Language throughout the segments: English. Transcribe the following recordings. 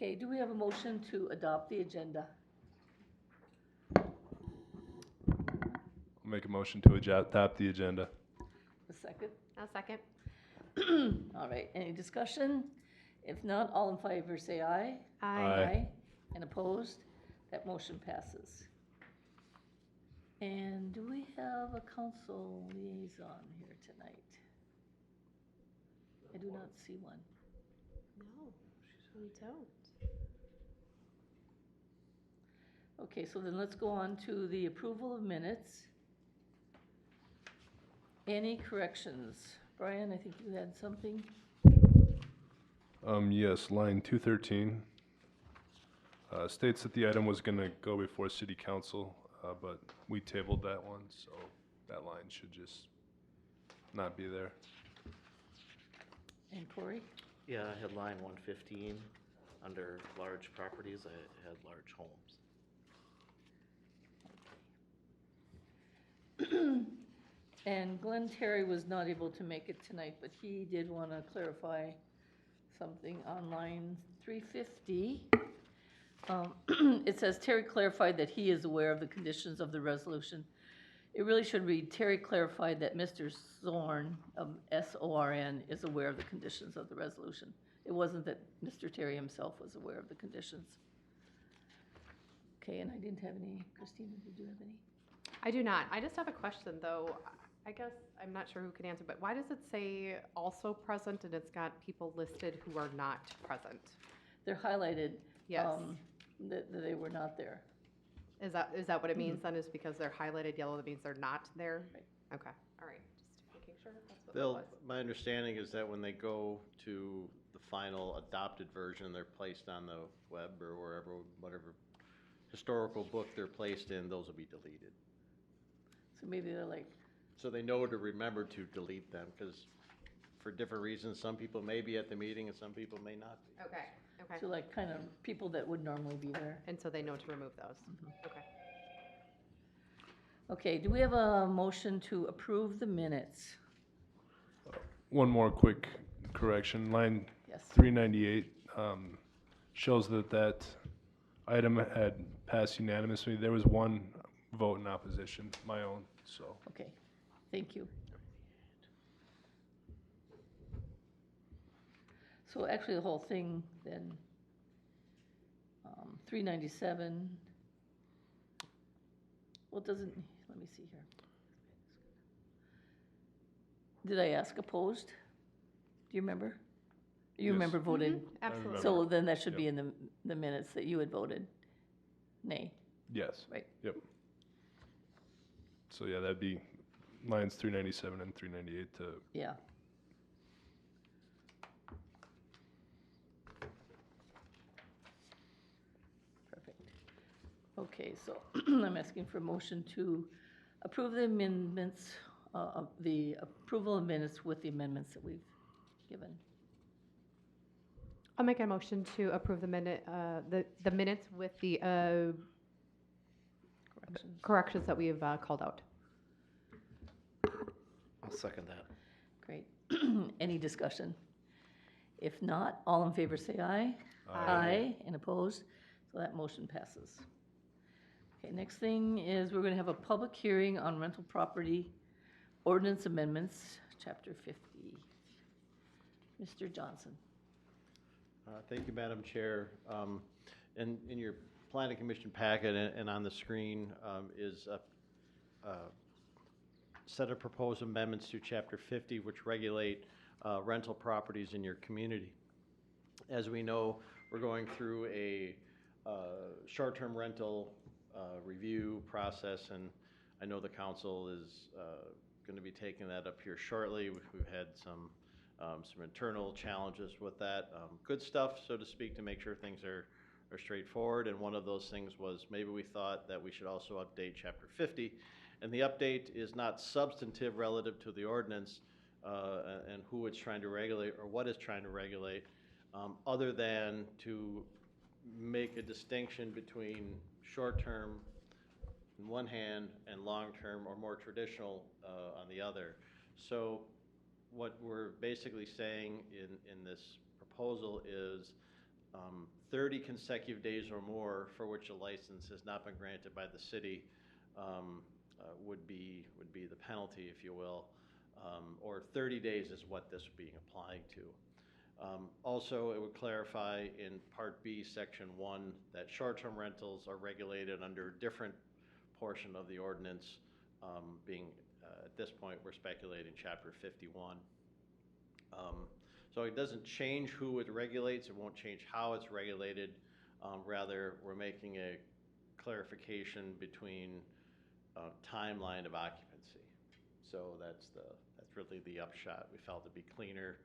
Okay, do we have a motion to adopt the agenda? I'll make a motion to adopt the agenda. A second? I'll second. All right, any discussion? If not, all in favor say aye. Aye. And opposed? That motion passes. And do we have a council liaison here tonight? I do not see one. No, we don't. Okay, so then let's go on to the approval of minutes. Any corrections? Brian, I think you had something? Yes, line 213 states that the item was going to go before city council, but we tabled that one, so that line should just not be there. And Corey? Yeah, I had line 115, under large properties, I had large homes. And Glenn Terry was not able to make it tonight, but he did want to clarify something on line 350. It says Terry clarified that he is aware of the conditions of the resolution. It really should read Terry clarified that Mr. Zorn, S-O-R-N, is aware of the conditions of the resolution. It wasn't that Mr. Terry himself was aware of the conditions. Okay, and I didn't have any. Christina, did you have any? I do not. I just have a question, though. I guess I'm not sure who can answer, but why does it say also present and it's got people listed who are not present? They're highlighted. Yes. That they were not there. Is that what it means then? Is because they're highlighted yellow, that means they're not there? Right. Okay, all right. Just making sure that's what that was. My understanding is that when they go to the final adopted version, they're placed on the web or wherever, whatever historical book they're placed in, those will be deleted. So maybe they're like, So they know to remember to delete them, because for different reasons, some people may be at the meeting and some people may not be. Okay, okay. so like kind of people that would normally be there. And so they know to remove those. Okay. Okay, do we have a motion to approve the minutes? One more quick correction, line Yes. 398 shows that item had passed unanimously. There was one vote in opposition, my own, so. Okay, thank you. So actually, the whole thing then, 397, well, it doesn't, let me see here. Did I ask opposed? Do you remember? You Yes. remember voted? Absolutely. So then that should be Yep. in the minutes that you had voted nay, Yes. right? Yep. So yeah, that'd be lines 397 and 398 to, Yeah. Perfect. Okay, so I'm asking for a motion to approve the amendments, of the approval of minutes with the amendments that we've given. I'll make a motion to approve the minutes with the Corrections. corrections that we've called out. I'll second that. Great. Any discussion? If not, all in favor say aye. Aye. And opposed? So that motion passes. Okay, next thing is we're gonna have a public hearing on rental property ordinance amendments, chapter 50. Mr. Johnson. Thank you, Madam Chair. In your Planning Commission packet and on the screen is a set of proposed amendments to Chapter 50, which regulate rental properties in your community. As we know, we're going through a short-term rental review process, and I know the council is going to be taking that up here shortly. We've had some internal challenges with that. Good stuff, so to speak, to make sure things are straightforward. And one of those things was maybe we thought that we should also update Chapter 50. And the update is not substantive relative to the ordinance and who it's trying to regulate or what it's trying to regulate, other than to make a distinction between short-term on one hand and long-term or more traditional on the other. So what we're basically saying in this proposal is 30 consecutive days or more for which a license has not been granted by the city would be the penalty, if you will, or 30 days is what this would be applying to. Also, it would clarify in Part B, Section 1, that short-term rentals are regulated under a different portion of the ordinance, being, at this point, we're speculating Chapter 51. So it doesn't change who it regulates, it won't change how it's regulated. Rather, we're making a clarification between timeline of occupancy. So that's really the upshot. We felt it'd be cleaner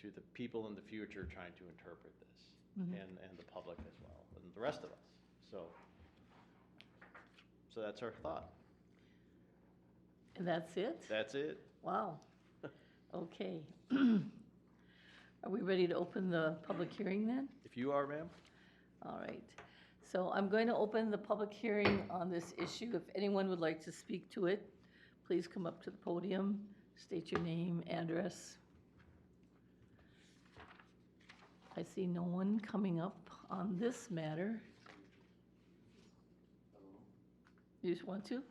to the people in the future trying to interpret this, and the public as well, and the rest of us. So that's our thought. And that's it? That's it. Wow. Okay. Are we ready to open the public hearing then? If you are, ma'am. All right. So I'm going to open the public hearing on this issue. If anyone would like to speak to it, please come up to the podium, state your name, address. I see no one coming up on this matter. You just want to?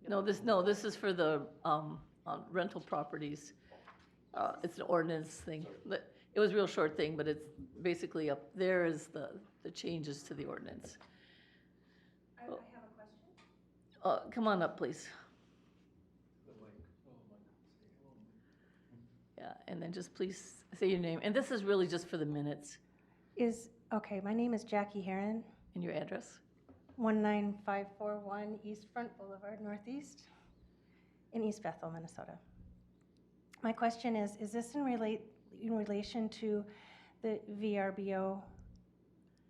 No, this is for the rental properties. It's an ordinance thing. It was a real short thing, but it's basically up there is the changes to the ordinance. I have a question. Come on up, please. Yeah, and then just please say your name. And this is really just for the minutes. Okay, my name is Jackie Heron, And your address? 19541 East Front Boulevard, Northeast, in East Bethel, Minnesota. My question is this in relation to the VRBO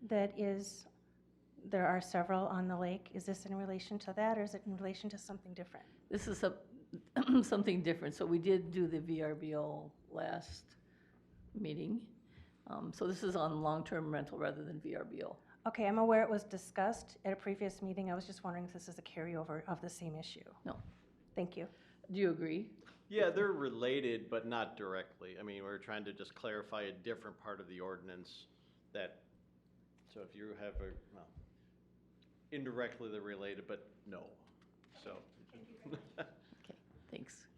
there are several on the lake? Is this in relation to that, or is it in relation to something different? This is something different. So we did do the VRBO last meeting. So this is on long-term rental rather than VRBO. Okay, I'm aware it was discussed at a previous meeting. I was just wondering if this is a carryover of the same issue. No. Thank you. Do you agree? Yeah, they're related, but not directly. I mean, we're trying to just clarify a different part of the ordinance so if you have indirectly they're related, but no, so. Okay, thanks.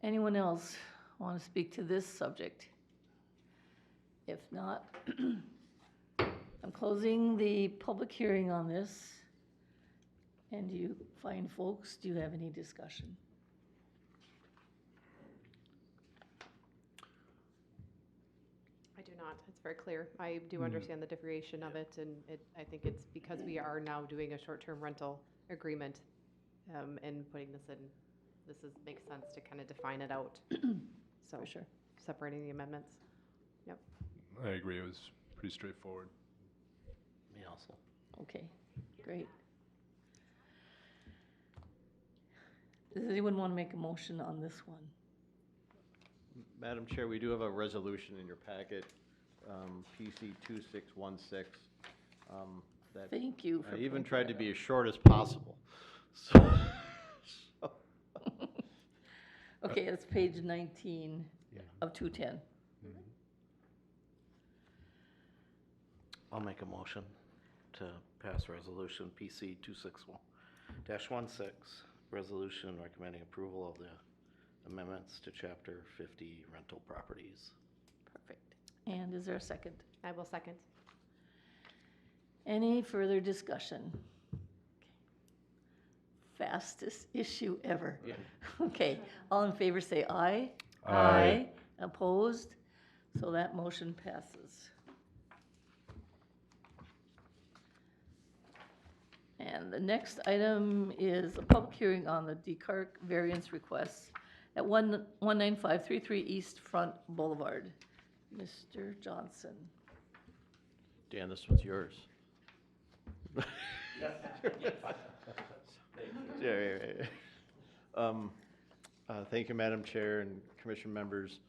Anyone else want to speak to this subject? If not, I'm closing the public hearing on this. And you fine folks, do you have any discussion? I do not. It's very clear. I do understand the differentiation of it, and I think it's because we are now doing a short-term rental agreement and putting this in. Makes sense to kind of define it out. So For sure. separating the amendments. Yep. I agree, it was pretty straightforward. Me also. Okay, great. Does anyone want to make a motion on this one? Madam Chair, we do have a resolution in your packet, PC 2616. That Thank you for I even pointing tried to that be out. as short as possible. So, Okay, it's page 19 of 210. I'll make a motion to pass resolution PC 261-16, resolution recommending approval of the amendments to Chapter 50 rental properties. Perfect. And is there a second? I will second. Any further discussion? Fastest issue ever. Yeah. Okay, all in favor say aye. Aye. Opposed? So that motion passes. And the next item is a public hearing on the Descartes variance requests at 19533 East Front Boulevard. Mr. Johnson. Dan, this one's yours. Thank you, Madam Chair and Commission members.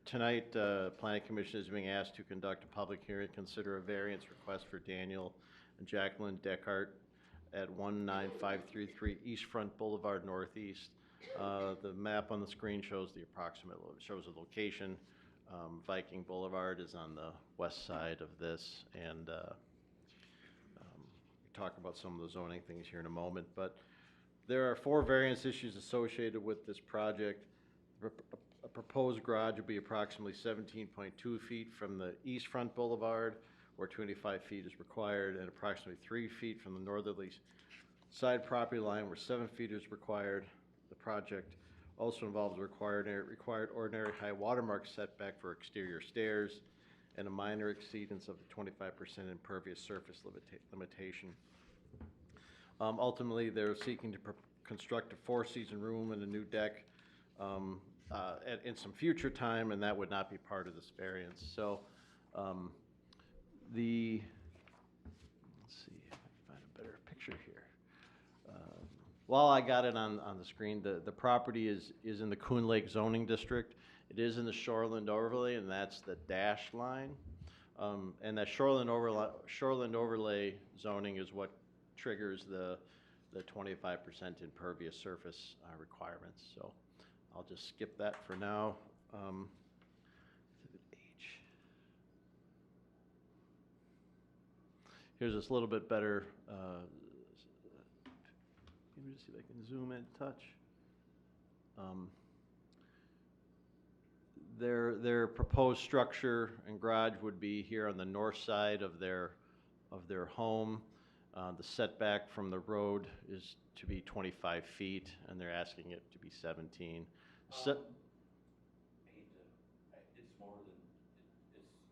Tonight, Planning Commission is being asked to conduct a public hearing, consider a variance request for Daniel and Jacqueline Descartes at 19533 East Front Boulevard Northeast. The map on the screen shows the approximate, shows the location. Viking Boulevard is on the west side of this, and we'll talk about some of the zoning things here in a moment, but there are 4 variance issues associated with this project. A proposed garage would be approximately 17.2 feet from the east front boulevard, where 25 feet is required, and approximately 3 feet from the northerly side property line, where 7 feet is required. The project also involves a required ordinary high watermark setback for exterior stairs and a minor exceedance of the 25% impervious surface limitation. Ultimately, they're seeking to construct a 4-season room and a new deck in some future time, and that would not be part of this variance. So let's see if I can find a better picture here. While I got it on the screen, the property is in the Coon Lake zoning district. It is in the shoreland overlay, and that's the dashed line. And that shoreland overlay zoning is what triggers the 25% impervious surface requirements. So I'll just skip that for now. Here's this little bit better. Let me just see if I can zoom in a touch. Their proposed structure and garage would be here on the north side of their home. The setback from the road is to be 25 feet, and they're asking it to be 17. I hate to, it's more than,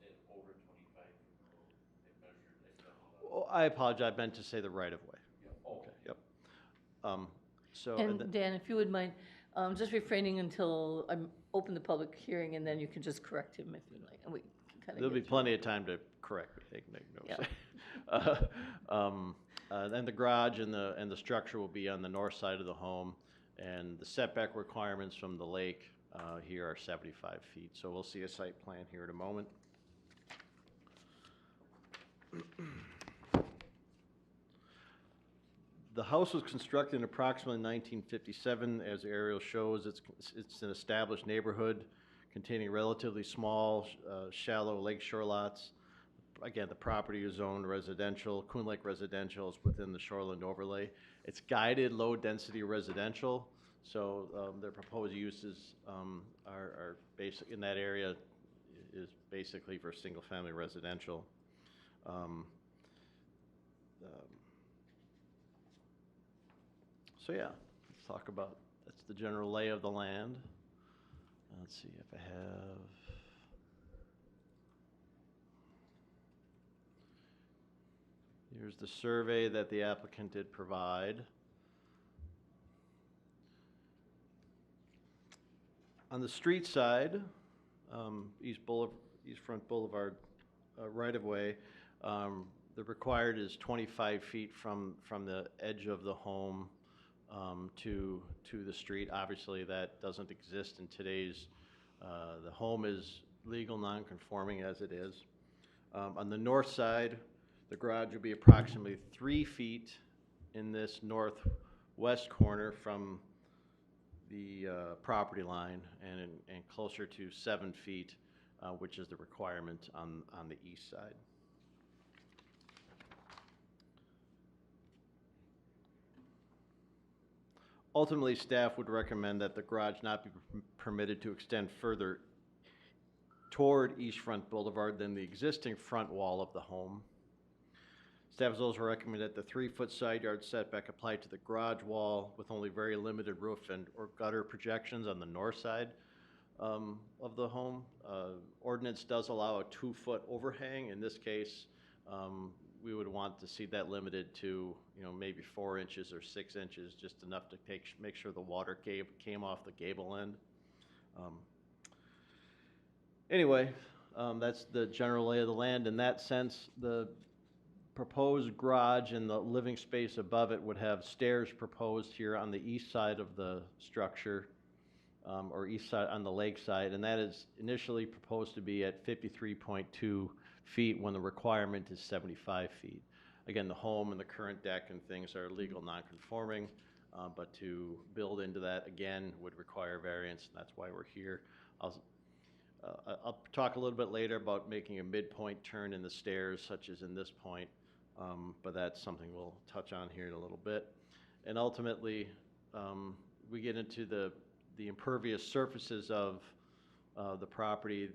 it's over 25 from the road. They measured, they spent a lot. Oh, I apologize, I meant to say the right of way. Yeah. Okay, yep. So, And Dan, if you would mind, just refraining until I open the public hearing, and then you can just correct him if you'd like, and we can kind of. there'll be plenty of time to correct me, make notes. Then the garage and the structure will be on the north side of the home, and the setback requirements from the lake here are 75 feet. So we'll see a site plan here in a moment. The house was constructed in approximately 1957. As the aerial shows, it's an established neighborhood containing relatively small, shallow lakeshore lots. Again, the property is zoned residential. Coon Lake Residential is within the shoreland overlay. It's guided low-density residential, so their proposed uses are basic in that area is basically for single-family residential. So yeah, let's talk about, that's the general lay of the land. Let's see if I have. Here's the survey that the applicant did provide. On the street side, East Front Boulevard right-of-way, the required is 25 feet from the edge of the home to the street. Obviously, that doesn't exist in today's, the home is legal non-conforming as it is. On the north side, the garage will be approximately 3 feet in this northwest corner from the property line, and closer to 7 feet, which is the requirement on the east side. Ultimately, staff would recommend that the garage not be permitted to extend further toward East Front Boulevard than the existing front wall of the home. Staff has also recommended that the 3-foot side yard setback apply to the garage wall with only very limited roof or gutter projections on the north side of the home. Ordinance does allow a 2-foot overhang. In this case, we would want to see that limited to, maybe 4 inches or 6 inches, just enough to make sure the water came off the gable end. Anyway, that's the general lay of the land. In that sense, the proposed garage and the living space above it would have stairs proposed here on the east side of the structure, or east side on the lake side, and that is initially proposed to be at 53.2 feet when the requirement is 75 feet. Again, the home and the current deck and things are legal non-conforming, but to build into that again would require variance, and that's why we're here. I'll talk a little bit later about making a midpoint turn in the stairs, such as in this point, but that's something we'll touch on here in a little bit. And ultimately, we get into the impervious surfaces of the property.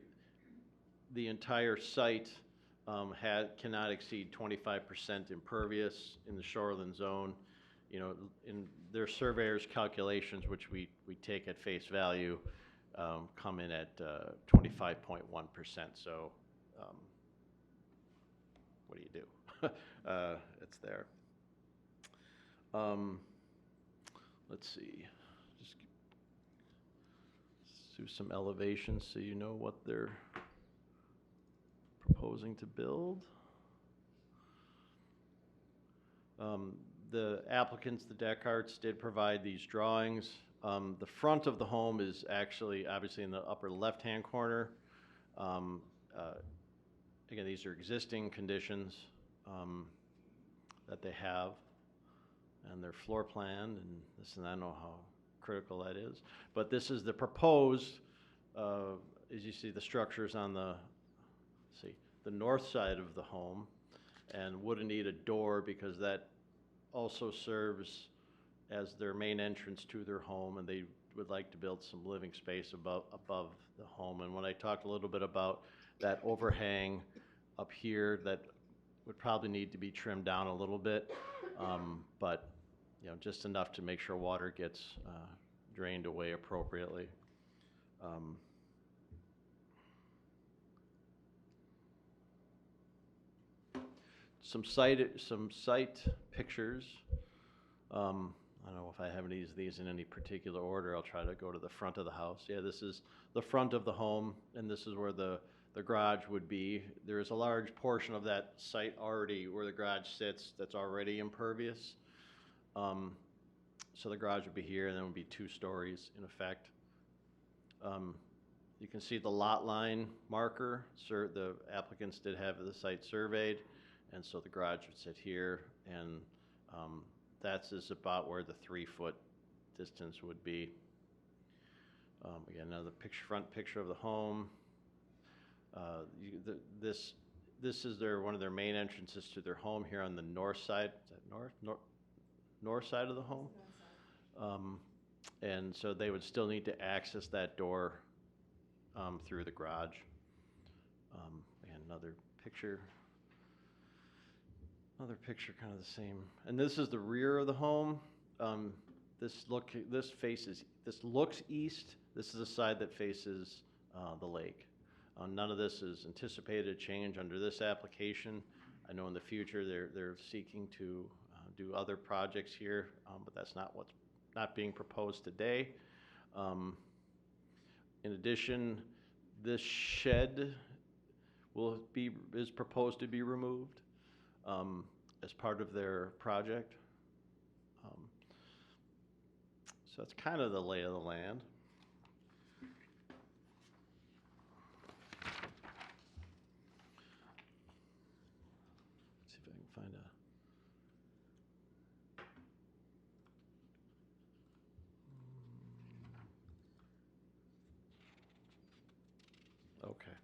The entire site cannot exceed 25% impervious in the shoreline zone. You know, in their surveyor's calculations, which we take at face value, come in at 25.1%. So, what do you do? It's there. Let's see. Just do some elevations so you know what they're proposing to build. The applicants, the Descartes, did provide these drawings. The front of the home is actually obviously in the upper left-hand corner. Again, these are existing conditions that they have, and they're floor planned, and this, and I know how critical that is. But this is the proposed, as you see, the structures on the north side of the home, and wouldn't need a door because that also serves as their main entrance to their home, and they would like to build some living space above the home. And when I talked a little bit about that overhang up here, that would probably need to be trimmed down a little bit, but you know, just enough to make sure water gets drained away appropriately. Some site pictures. I don't know if I have any of these in any particular order. I'll try to go to the front of the house. Yeah, this is the front of the home, and this is where the garage would be. There is a large portion of that site already where the garage sits that's already impervious. So the garage would be here, and then would be 2 stories in effect. You can see the lot line marker. The applicants did have the site surveyed, and so the garage would sit here, and that's about where the 3-foot distance would be. Again, another front picture of the home. This is one of their main entrances to their home here on the north side. Is that north side of the home? And so they would still need to access that door through the garage. And another picture kind of the same. And this is the rear of the home. This looks east. This is the side that faces the lake. None of this is anticipated change under this application. I know in the future they're seeking to do other projects here, but that's not what's not being proposed today. In addition, this shed is proposed to be removed as part of their project. So that's kind of the lay of the land. Let's see if I can find okay.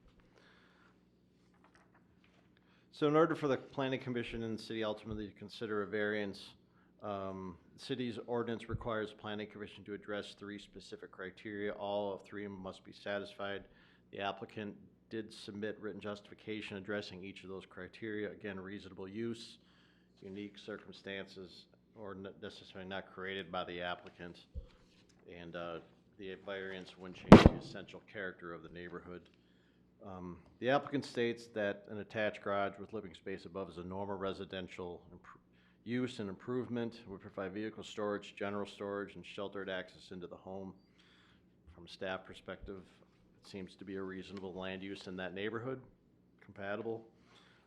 So in order for the Planning Commission and the city ultimately to consider a variance, the city's ordinance requires the Planning Commission to address 3 specific criteria. All of 3 must be satisfied. The applicant did submit written justification addressing each of those criteria. Again, reasonable use, unique circumstances, or necessarily not created by the applicant, and the variance wouldn't change the essential character of the neighborhood. The applicant states that an attached garage with living space above is a normal residential use and improvement, would provide vehicle storage, general storage, and sheltered access into the home. From a staff perspective, it seems to be a reasonable land use in that neighborhood, compatible.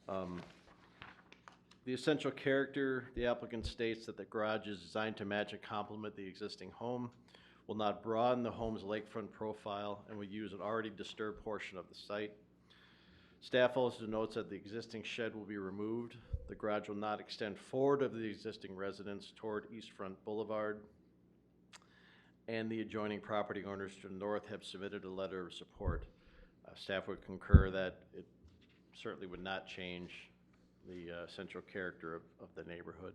The essential character, the applicant states that the garage is designed to match and complement the existing home, will not broaden the home's lakefront profile, and will use an already disturbed portion of the site. Staff also notes that the existing shed will be removed. The garage will not extend forward of the existing residence toward East Front Boulevard. And the adjoining property owners to the north have submitted a letter of support. Staff would concur that it certainly would not change the central character of the neighborhood.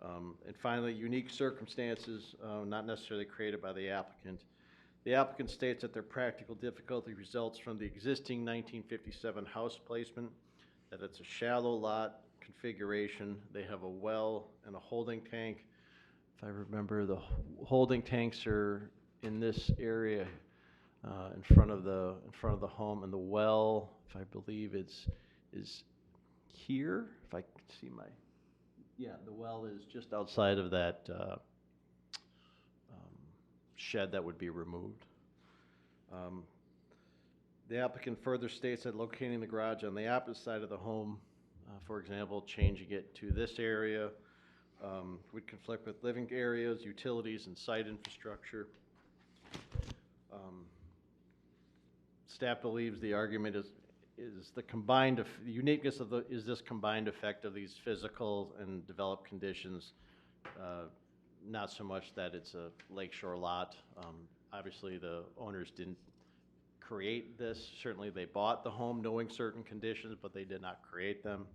And finally, unique circumstances, not necessarily created by the applicant. The applicant states that their practical difficulty results from the existing 1957 house placement, that it's a shallow lot configuration. They have a well and a holding tank. If I remember, the holding tanks are in this area in front of the home, and the well, if I believe is here. If I can see my, yeah, the well is just outside of that shed that would be removed. The applicant further states that locating the garage on the opposite side of the home, for example, changing it to this area, would conflict with living areas, utilities, and site infrastructure. Staff believes the argument is the combined, the uniqueness of this combined effect of these physical and developed conditions, not so much that it's a lakeshore lot. Obviously, the owners didn't create this. Certainly, they bought the home knowing certain conditions, but they did not create them.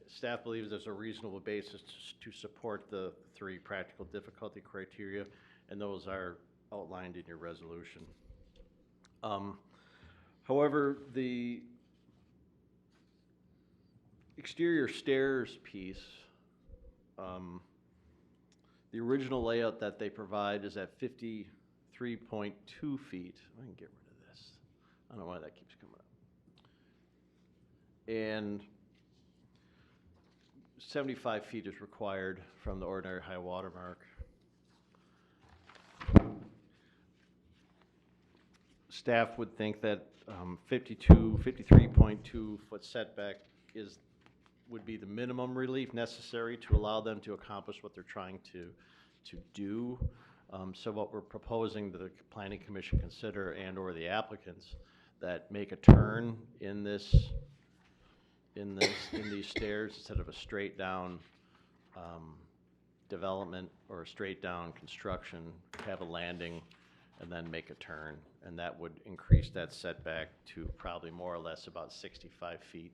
Staff believes there's a reasonable basis to support the 3 practical difficulty criteria, and those are outlined in your resolution. However, the exterior stairs piece, the original layout that they provide is at 53.2 feet. I can get rid of this. I don't know why that keeps coming up. And 75 feet is required from the ordinary high water mark. Staff would think that 53.2 foot setback would be the minimum relief necessary to allow them to accomplish what they're trying to do. So what we're proposing that the Planning Commission consider and/or the applicants that make a turn in these stairs instead of a straight down development or a straight down construction, have a landing and then make a turn, and that would increase that setback to probably more or less about 65 feet,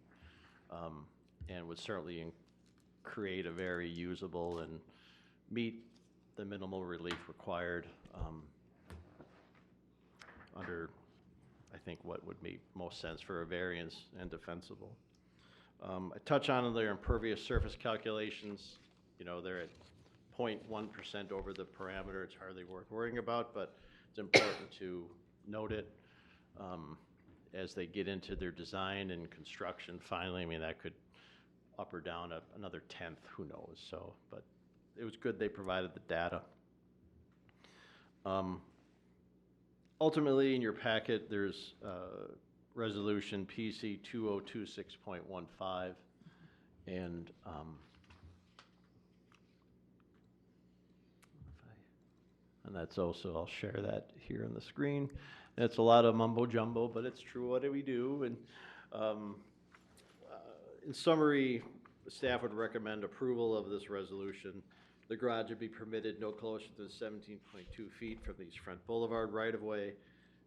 and would certainly create a very usable and meet the minimal relief required under, I think, what would make most sense for a variance and defensible. I touch on their impervious surface calculations. You know, they're at 0.1% over the parameter. It's hardly worth worrying about, but it's important to note it as they get into their design and construction finally. I mean, that could up or down another 1/10, who knows? So, but it was good they provided the data. Ultimately, in your packet, there's resolution PC 2026.15, and that's also, I'll share that here on the screen. And it's a lot of mumbo jumbo, but it's true. What do we do? And in summary, the staff would recommend approval of this resolution. The garage would be permitted no closer than 17.2 feet from the East Front Boulevard right-of-way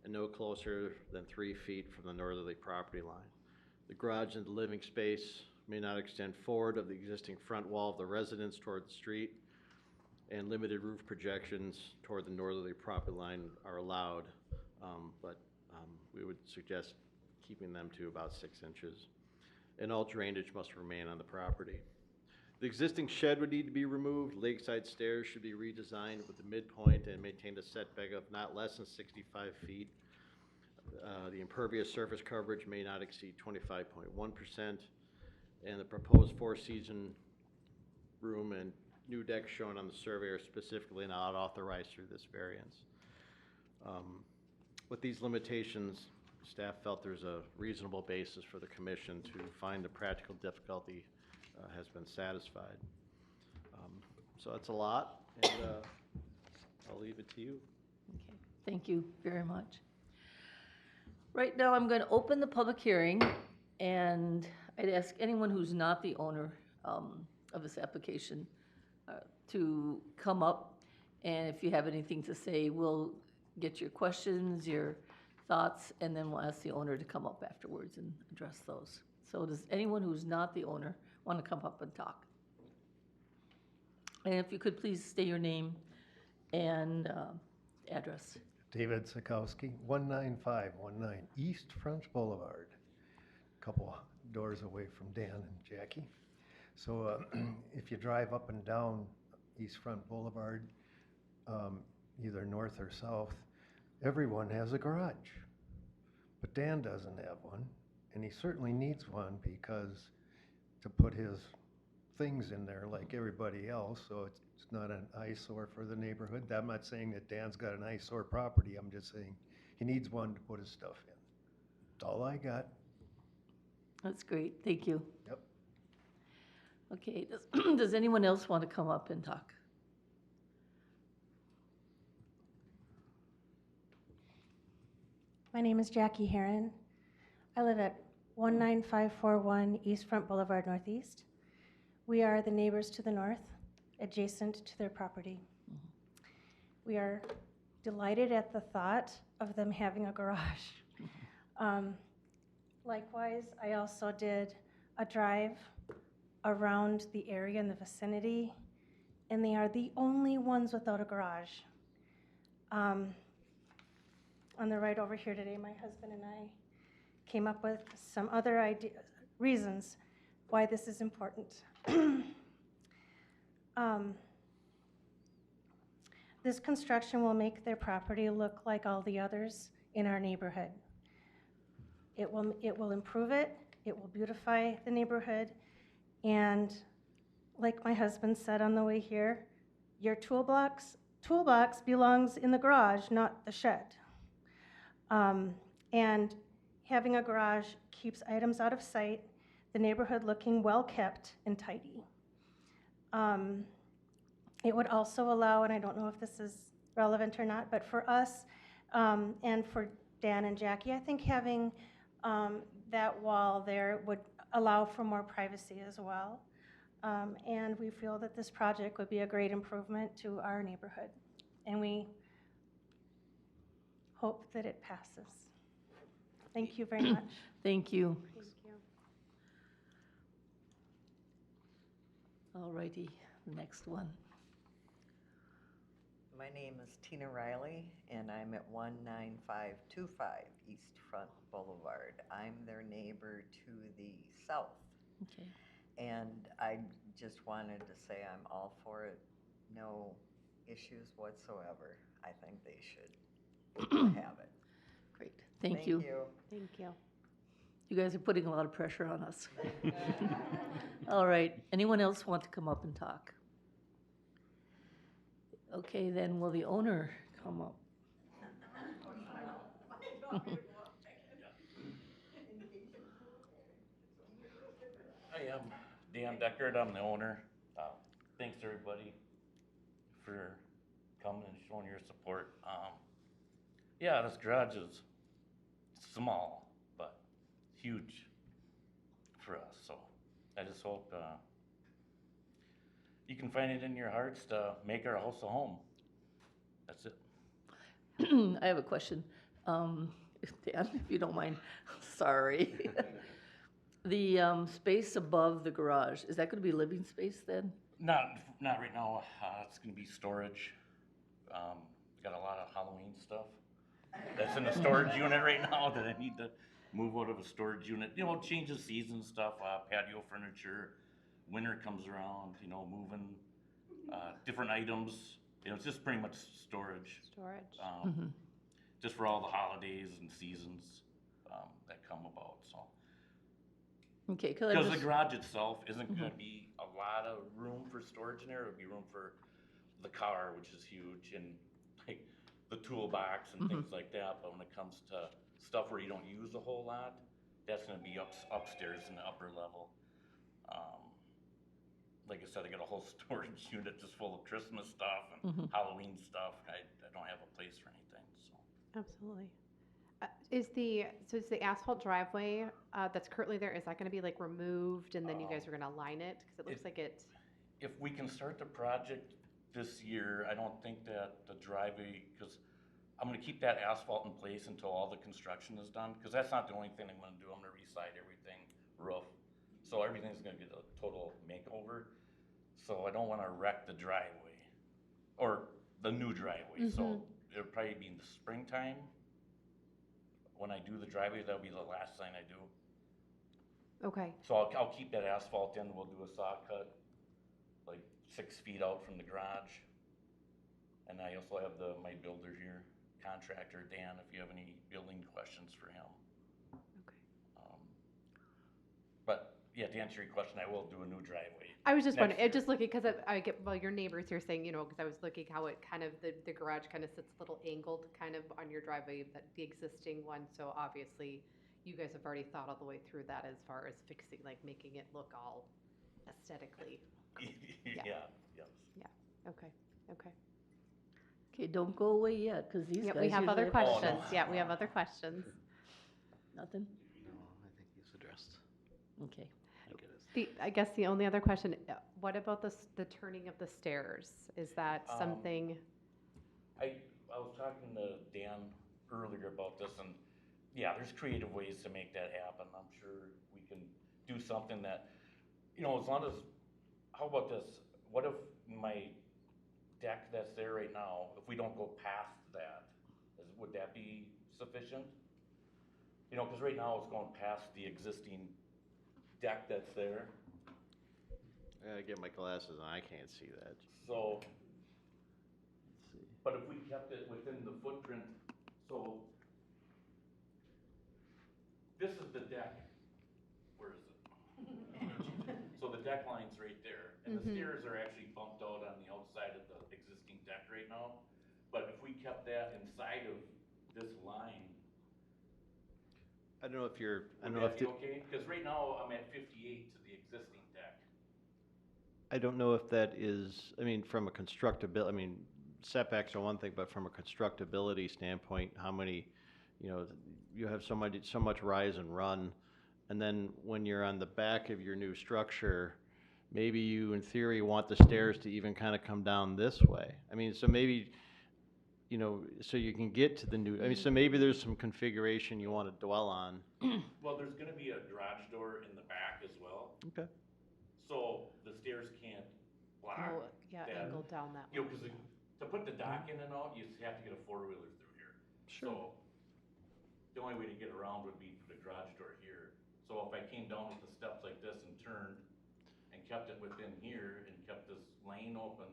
and no closer than 3 feet from the northerly property line. The garage and the living space may not extend forward of the existing front wall of the residence toward the street, and limited roof projections toward the northerly property line are allowed, but we would suggest keeping them to about 6 inches. And all drainage must remain on the property. The existing shed would need to be removed. Lakeside stairs should be redesigned with the midpoint and maintained a setback of not less than 65 feet. The impervious surface coverage may not exceed 25.1%, and the proposed 4-season room and new deck shown on the survey are specifically not authorized through this variance. With these limitations, staff felt there's a reasonable basis for the commission to find the practical difficulty has been satisfied. So that's a lot, and I'll leave it to you. Okay, thank you very much. Right now, I'm going to open the public hearing, and I'd ask anyone who's not the owner of this application to come up, and if you have anything to say, we'll get your questions, your thoughts, and then we'll ask the owner to come up afterwards and address those. So does anyone who's not the owner want to come up and talk? And if you could please state your name and address. David Sikowski, 19519 East Front Boulevard, couple doors away from Dan and Jackie. So if you drive up and down East Front Boulevard, either north or south, everyone has a garage. But Dan doesn't have one, and he certainly needs one because to put his things in there like everybody else, so it's not an eyesore for the neighborhood. I'm not saying that Dan's got an eyesore property, I'm just saying he needs one to put his stuff in. That's all I got. That's great, thank you. Yep. Okay, does anyone else want to come up and talk? My name is Jackie Heron. I live at 19541 East Front Boulevard Northeast. We are the neighbors to the north, adjacent to their property. We are delighted at the thought of them having a garage. Likewise, I also did a drive around the area in the vicinity, and they are the only ones without a garage. On the right over here today, my husband and I came up with some other reasons why this is important. This construction will make their property look like all the others in our neighborhood. It will improve it, it will beautify the neighborhood, and like my husband said on the way here, your toolbox belongs in the garage, not the shed. And having a garage keeps items out of sight, the neighborhood looking well kept and tidy. It would also allow, and I don't know if this is relevant or not, but for us and for Dan and Jackie, I think having that wall there would allow for more privacy as well. And we feel that this project would be a great improvement to our neighborhood. And we hope that it passes. Thank you very much. Thank you. Thank you. All righty, next one. My name is Tina Riley, and I'm at 19525 East Front Boulevard. I'm their neighbor to the south. Okay. And I just wanted to say I'm all for it. No issues whatsoever. I think they should have it. Great, thank you. Thank you. You guys are putting a lot of pressure on us. All right, anyone else want to come up and talk? Okay, then will the owner come up? I am Dan Deckard, I'm the owner. Thanks everybody for coming and showing your support. Yeah, this garage is small, but huge for us, so I just hope you can find it in your hearts to make our house a home. That's it. I have a question. Dan, if you don't mind, sorry. The space above the garage, is that gonna be living space then? Not right now, it's gonna be storage. Got a lot of Halloween stuff that's in a storage unit right now that I need to move out of a storage unit. You know, change of season stuff, patio furniture, winter comes around, you know, moving, different items. You know, it's just pretty much storage. Storage. Just for all the holidays and seasons, that come about, so. Okay, cause I Because the just, garage itself isn't gonna be a lot of room for storage in there, it'll be room for the car, which is huge, and like the toolbox and things like that, but when it comes to stuff where you don't use a whole lot, that's gonna be upstairs in the upper level. Like I said, I got a whole storage unit just full of Christmas stuff and Halloween stuff, I don't have a place for anything, so. Absolutely. Is the asphalt driveway that's currently there, is that going to be like removed and then you guys are going to line it? Because it looks like it. If we can start the project this year, I don't think that the driveway, because I'm gonna keep that asphalt in place until all the construction is done, cause that's not the only thing I'm gonna do, I'm gonna re-side everything, roof. So everything's gonna get a total makeover, so I don't wanna wreck the driveway, or the new driveway, so it'll probably be in the springtime. When I do the driveway, that'll be the last thing I do. Okay, So I'll keep that asphalt in, we'll do a saw cut, like 6 feet out from the garage. And I also have my builder here, contractor, Dan, if you have any building questions for him. okay. But, yeah, to answer your question, I will do a new driveway. I was just Next wondering, year. just looking, because I get, well, your neighbors here saying, you know, because I was looking how it kind of, the garage kind of sits a little angled kind of on your driveway, that the existing one, so obviously you guys have already thought all the way through that as far as fixing, like making it look all aesthetically. Yeah, yes. Okay, okay. Okay, don't go away yet, because these Yeah, guys we have other usually have questions. Yeah, we have other questions. nothing? No, I think he's addressed. Okay. I think it is. I guess the only other question, what about the turning of the stairs? Is that something? I was talking to Dan earlier about this, and yeah, there's creative ways to make that happen. I'm sure we can do something that, you know, as long as, how about this? What if my deck that's there right now, if we don't go past that, would that be sufficient? You know, because right now it's going past the existing deck that's there. I gotta get my glasses on, I can't see that. So, Let's see. but if we kept it within the footprint, so this is the deck. Where is it? So the deck line's right there, and the stairs are actually bumped out on the outside of the existing deck right now. But if we kept that inside of this line, I don't know if you're, I don't would know that if, be okay? Because right now I'm at 58 to the existing deck. I don't know if that is, I mean, from a constructability, I mean, setbacks are one thing, but from a constructability standpoint, how many, you know, you have so much rise and run, and then when you're on the back of your new structure, maybe you, in theory, want the stairs to even kind of come down this way. I mean, so maybe, you know, so you can get to the new, I mean, so maybe there's some configuration you want to dwell on. Well, there's gonna be a garage door in the back as well, Okay. so the stairs can't block Oh, yeah, that. angled down that You way. know, because to put the dock in and out, you have to get a four-wheeler through here. Sure. So the only way to get around would be through the garage door here. So if I came down with the steps like this and turned and kept it within here and kept this lane open,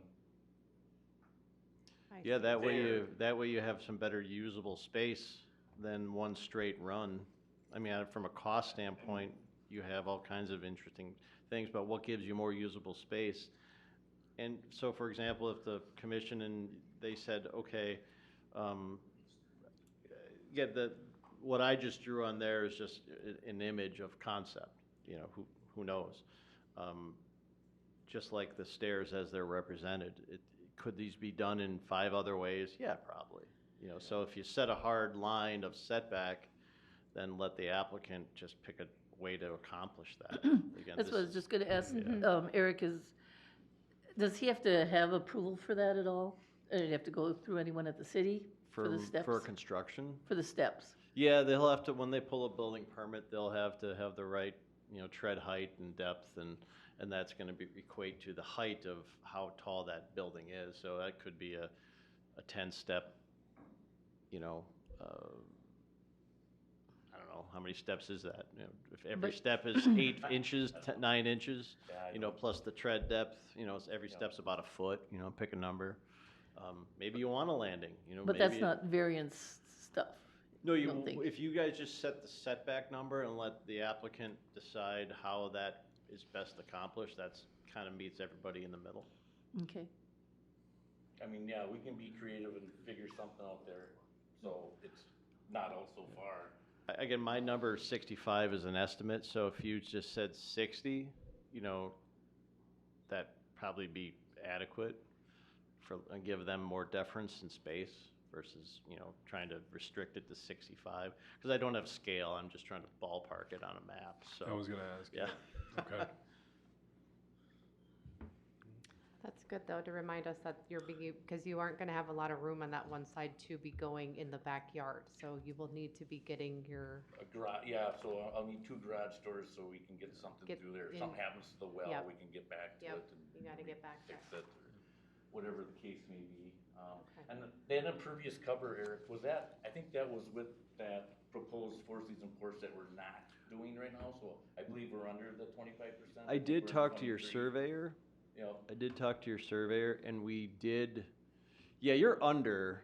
I Yeah, see. that way you have some better usable space than one straight run. I mean, from a cost standpoint, you have all kinds of interesting things, but what gives you more usable space? And so, for example, if the commission and they said, okay, yeah, what I just drew on there is just an image of concept, you know, who knows? Just like the stairs as they're represented, could these be done in 5 other ways? Yeah, probably. You know, so if you set a hard line of setback, then let the applicant just pick a way to accomplish that. Again, That's what I was just gonna ask, Yeah. Eric, does he have to have approval for that at all? Or do you have to go through anyone at the city for the steps? For construction? For the steps? Yeah, they'll have to, when they pull a building permit, they'll have to have the right, you know, tread height and depth, and that's gonna equate to the height of how tall that building is. So that could be a 10-step, you know, I don't know, how many steps is that? You know, if every But- step is 8 inches, 9 inches, yeah, I you know, don't- plus the tread depth, you know, every Yeah. step's about a foot, you know, pick a number. Maybe you want a landing, you know, But maybe. that's not variance stuff. No, don't think. if you guys just set the setback number and let the applicant decide how that is best accomplished, that's kind of meets everybody in the middle. Okay. I mean, yeah, we can be creative and figure something out there, so it's not out so far. Again, my number 65 is an estimate, so if you just said 60, you know, that probably be adequate and give them more deference and space versus, you know, trying to restrict it to 65. Because I don't have scale, I'm just trying to ballpark it on a map, so. I was gonna ask. Yeah. Okay. That's good though to remind us that you're being, because you aren't gonna have a lot of room on that one side to be going in the backyard. So you will need to be getting your, A garage, yeah, so I'll need 2 garage doors so we can get something Get through there. If in- something happens to the well, Yep. we can get back to Yep, it and. you gotta get back to Fix it. it, or whatever the case may be. Okay. And then the previous cover, Eric, was that, I think that was with that proposed four-season course that we're not doing right now, so I believe we're under the 25%. I did We're at talk to your 23. surveyor. Yep. I did talk to your surveyor, and we did, yeah, you're under.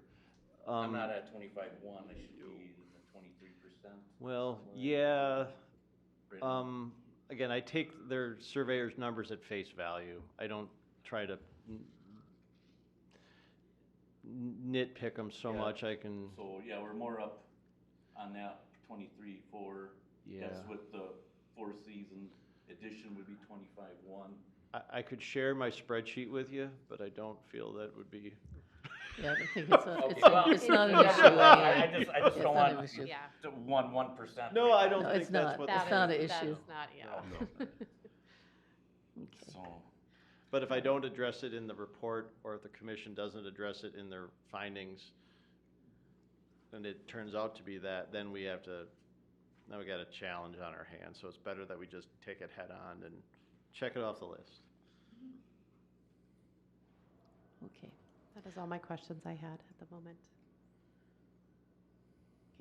I'm not at 25.1, I should be at 23%. Well, somewhere yeah, right now. again, I take their surveyor's numbers at face value. I don't try to nitpick them so Yeah. much I can, So, yeah, we're more up on that 23.4. yeah. That's with the four-season edition would be 25.1. I could share my spreadsheet with you, but I don't feel that would be, Yeah, I don't think it's a, Okay, well, it's not an yeah, issue I anyway. just don't It's not want an issue. Yeah. to 1%. no, I don't No, think it's that's not. what. It's the- not an That issue. is not, yeah. No. Okay. So, But if I don't address it in the report, or if the commission doesn't address it in their findings, and it turns out to be that, then we have to, now we got a challenge on our hands, so it's better that we just take it head on and check it off the list. Okay, That is all my questions I had at the moment.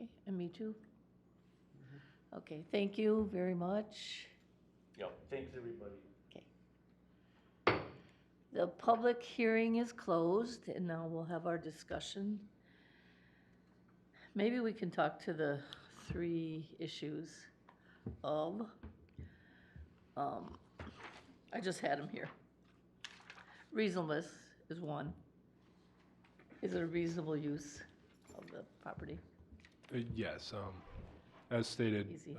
okay, and me too? Okay, thank you very much. yep, thanks, everybody. The public hearing is closed, and now we'll have our discussion. Maybe we can talk to the 3 issues of, I just had them here. Reasonableness is one. Is it a reasonable use of the property? Yes, as stated, Easy.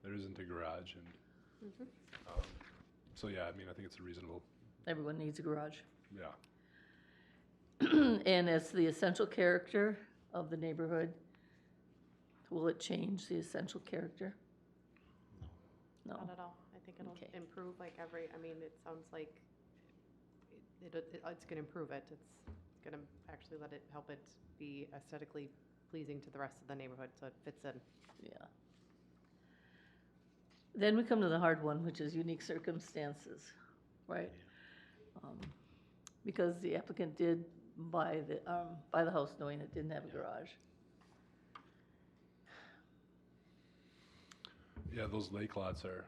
there isn't a garage and, Mhm. so yeah, I mean, I think it's a reasonable, Everyone needs a garage. yeah. And as the essential character of the neighborhood, will it change the essential character? No. Not at all. I think it'll Okay. improve like I mean, it sounds like it's gonna improve it. It's gonna actually help it be aesthetically pleasing to the rest of the neighborhood, so it fits in. Yeah. Then we come to the hard one, which is unique circumstances, right? Because the applicant did buy the house knowing it didn't have a garage. Yeah, those lake lots are,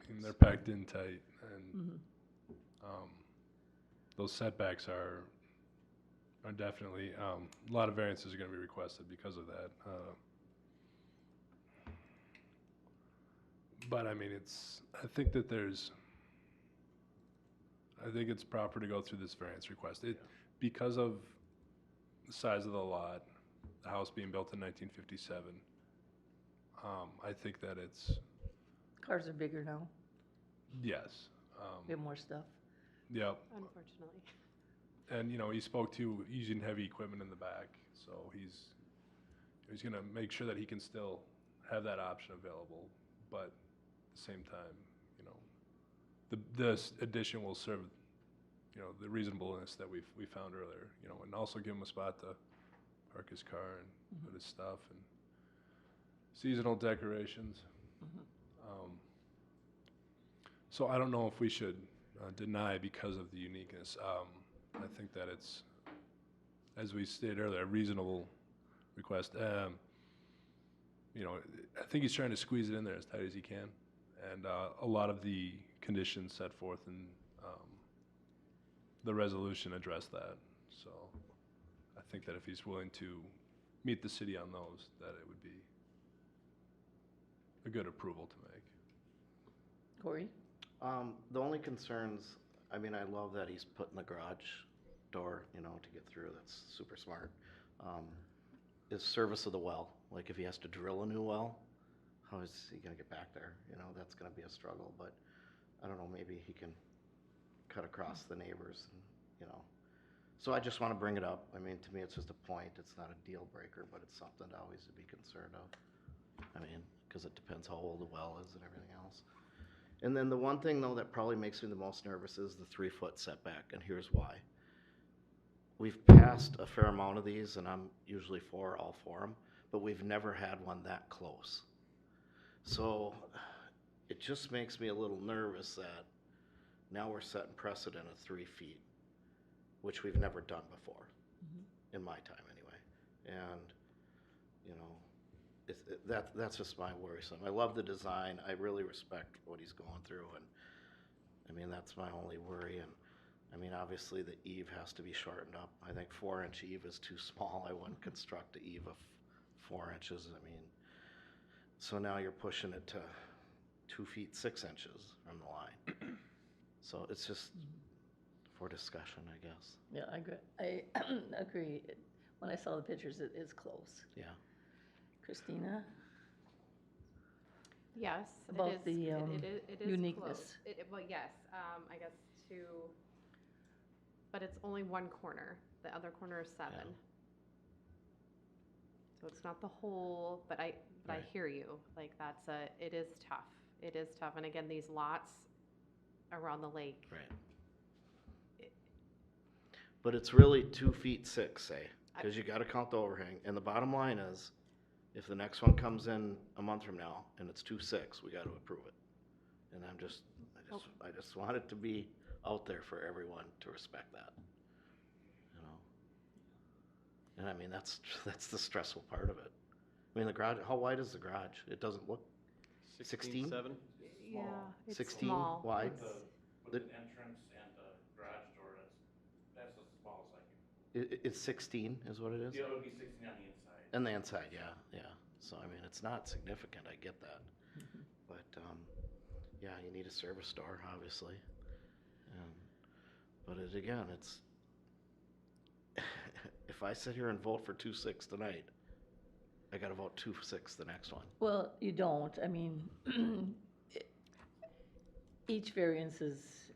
I mean, they're packed in tight, and, those setbacks are definitely, a lot of variances are gonna be requested because of that. But I mean, I think it's proper to go through this variance request. Because of the size of the lot, the house being built in 1957, I think that Cars are bigger now, yes. we have more stuff. Yep, Unfortunately. and, he spoke to using heavy equipment in the back, so he's gonna make sure that he can still have that option available, but at the same time, this addition will serve, the reasonableness that we found earlier, and also give him a spot to park his car and put his stuff and seasonal decorations. So I don't know if we should deny because of the uniqueness. I think that it's, as we stated earlier, a reasonable request. I think he's trying to squeeze it in there as tight as he can. And a lot of the conditions set forth in the resolution address that. So I think that if he's willing to meet the city on those, that it would be a good approval to make. Corey? The only concerns, I mean, I love that he's putting the garage door, to get through, that's super smart. Is service of the well, like if he has to drill a new well, how is he gonna get back there? That's gonna be a struggle, but I don't know, maybe he can cut across the neighbors and, So I just wanna bring it up. I mean, to me, it's just a point. It's not a deal breaker, but it's something to always be concerned of. I mean, cause it depends how old the well is and everything else. And then the one thing though that probably makes me the most nervous is the 3-foot setback, and here's why. We've passed a fair amount of these, and I'm usually for all for them, but we've never had one that close. So it just makes me a little nervous that now we're setting precedent of 3 feet, which we've never done before, in my time anyway. And, you know, that's just my worrisome. I love the design. I really respect what he's going through, and I mean, that's my only worry. And I mean, obviously the eave has to be shortened up. I think 4-inch eave is too small. I wouldn't construct an eave of 4 inches. I mean, so now you're pushing it to 2 feet 6 inches from the line. So it's just for discussion, I guess. Yeah, I agree. I agree. When I saw the pictures, it is close. Yeah. Christina? Yes, it About is. the, It is uniqueness. close. Well, yes, I guess but it's only one corner. The other corner is 7. Yeah. So it's not the whole, but I Right. hear you. Like it is tough. It is tough. And again, these lots around the lake. Right. But it's really 2 feet 6, say, because you got to count the overhang. And the bottom line is, if the next one comes in a month from now and it's 2.6, we got to approve it. And I just want it to be out there for everyone to respect that, you know. And I mean, that's the stressful part of it. I mean, the garage. How wide is the garage? It doesn't look 16? 7? Yeah, it's 16 small. wide. With an entrance and a garage door, that's as small as I can. It's 16, is what it is. Yeah, it would be 16 on the inside. And the inside, yeah. So I mean, it's not significant. I get that, but yeah, you need a service door, obviously. But again, it's if I sit here and vote for 2.6 tonight, I got to vote 2.6 the next one. Well, you don't. I mean, each variance is,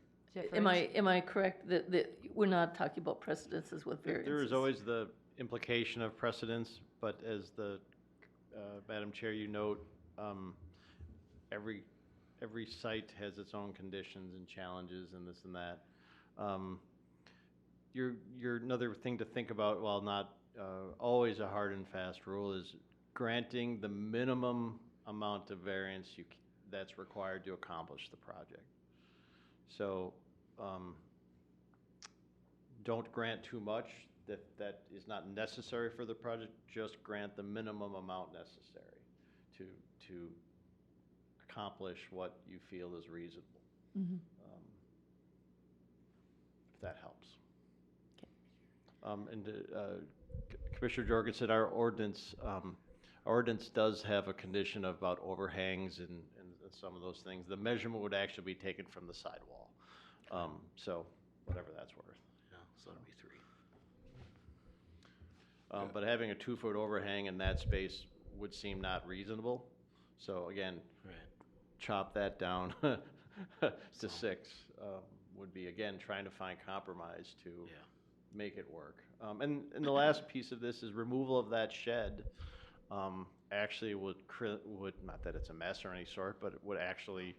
am I correct that we're not talking about precedences with variances? There is always the implication of precedence, but as the Madam Chair, you note, every site has its own conditions and challenges and this and that. You're another thing to think about, while not always a hard and fast rule, is granting the minimum amount of variance that's required to accomplish the project. So don't grant too much that is not necessary for the project. Just grant the minimum amount necessary to accomplish what you feel is reasonable. Mhm. If that helps. And Commissioner Jorgensen, our ordinance does have a condition about overhangs and some of those things. The measurement would actually be taken from the sidewall. So whatever that's worth. Yeah, so that'd be 3. But having a 2-foot overhang in that space would seem not reasonable. So again, Right. chop that down to 6 would be, again, trying to find compromise to Yeah. make it work. And the last piece of this is removal of that shed actually would, not that it's a mess or any sort, but it would actually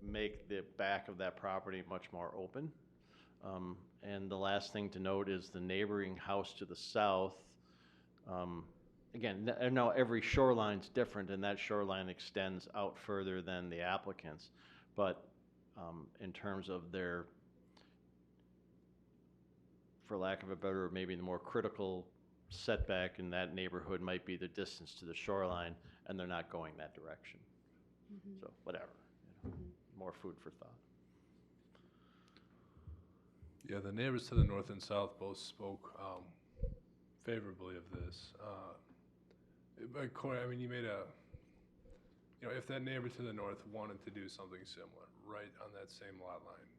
make the back of that property much more open. And the last thing to note is the neighboring house to the south. Again, now every shoreline's different, and that shoreline extends out further than the applicant's. But in terms of their, for lack of a better, maybe the more critical setback in that neighborhood might be the distance to the shoreline, and they're not going that direction. So whatever, more food for thought. Yeah, the neighbors to the north and south both spoke favorably of this. But Corey, I mean, you made if that neighbor to the north wanted to do something similar, right on that same lot line,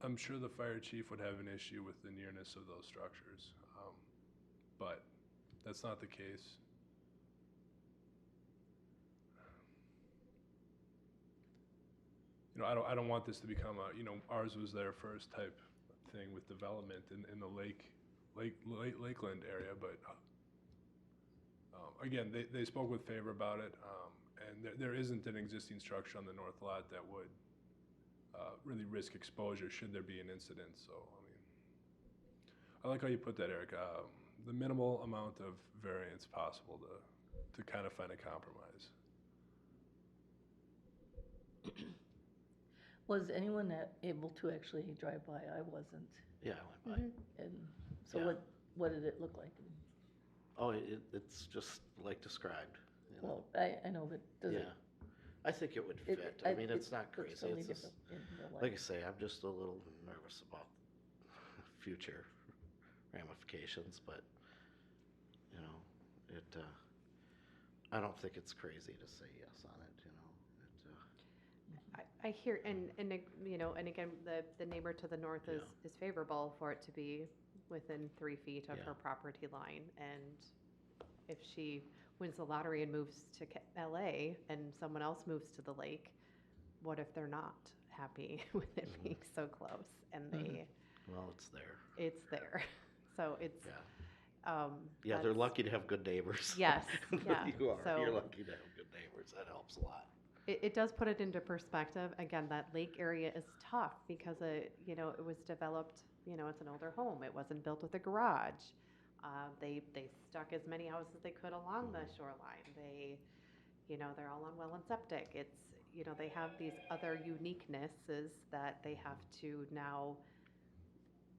I'm sure the fire chief would have an issue with the nearness of those structures, but that's not the case. I don't want this to become a, ours was there first type thing with development in the Lakeland area, but Again, they spoke with favor about it, and there isn't an existing structure on the north lot that would really risk exposure should there be an incident, so, I mean, I like how you put that, Eric, the minimal amount of variance possible to kind of find a compromise. Was anyone able to actually drive by? I wasn't. Yeah, I went by. And so Yeah. what did it look like? Oh, it's just like described, you know? Well, I know, but does it? Yeah, I think it would it- fit. I mean, it's not looks crazy. totally It's just, different in real life. like I say, I'm just a little nervous about future ramifications, but, you know, I don't think it's crazy to say yes on it, you know? I hear, and, you know, and again, the neighbor to the north is favorable for it to be within 3 feet of Yeah. her property line. And if she wins the lottery and moves to LA and someone else moves to the lake, what if they're not happy with it being so close? And Well, it's there. it's there. So it's, Yeah. Yeah, they're that's- lucky to have good neighbors. Yes, yeah. You are. So- You're lucky to have good neighbors. That helps a lot. It does put it into perspective. Again, that lake area is tough because you know, it was developed, you know, it's an older home. It wasn't built with a garage. They stuck as many houses as they could along the shoreline. You know, they're all on well and septic. It's, you know, they have these other uniquenesses that they have to now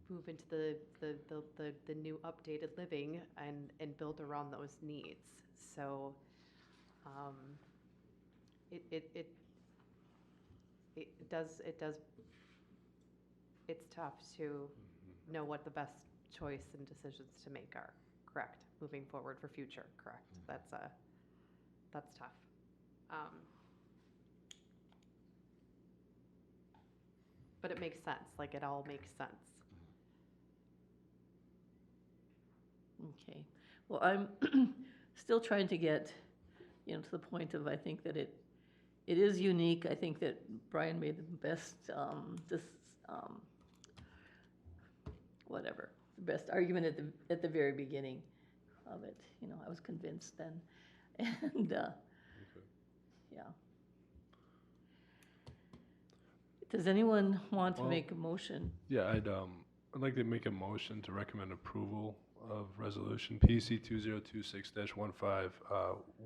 move into the new updated living and build around those needs. So, it does, it's tough to know what the best choice and decisions to make are, correct, moving forward for future, correct? That's tough. But it makes sense, like it all makes sense. Okay, well, I'm still trying to get, you know, to the point of, I think that it is unique. I think that Brian made the best, whatever, the best argument at the very beginning of it. You know, I was convinced then, and, yeah. Does anyone want to Well- make a motion? Yeah, I'd like to make a motion to recommend approval of resolution PC 2026-15,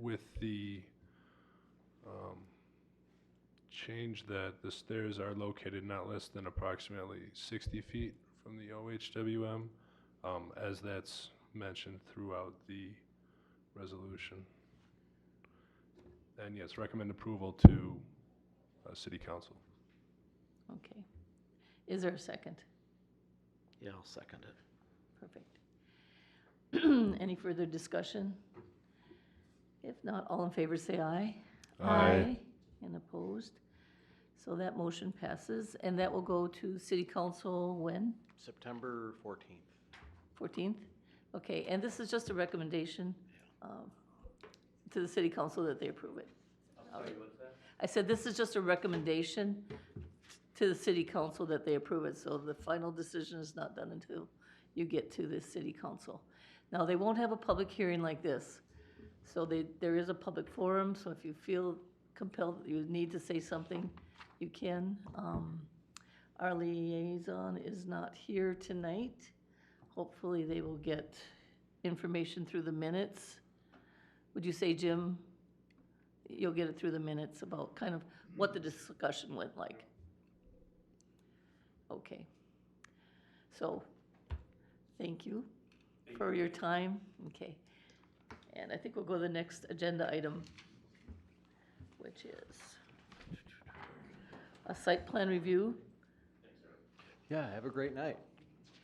with the, change that the stairs are located not less than approximately 60 feet from the OHWM, as that's mentioned throughout the resolution. And yes, recommend approval to City Council. Okay. Is there a second? Yeah, I'll second it. Perfect. Any further discussion? If not, all in favor say aye. Aye. And opposed? So that motion passes, and that will go to City Council when? September 14th. 14th? Okay, and this is just a recommendation to the City Council that they approve it. I said this is just a recommendation to the City Council that they approve it, so the final decision is not done until you get to the City Council. Now, they won't have a public hearing like this, so there is a public forum, so if you feel compelled that you need to say something, you can. Our liaison is not here tonight. Hopefully, they will get information through the minutes. Would you say, Jim, you'll get it through the minutes about kind of what the discussion went like? Okay. So, thank you for your time. Okay. And I think we'll go to the next agenda item, which is a site plan review. Yeah, have a great night.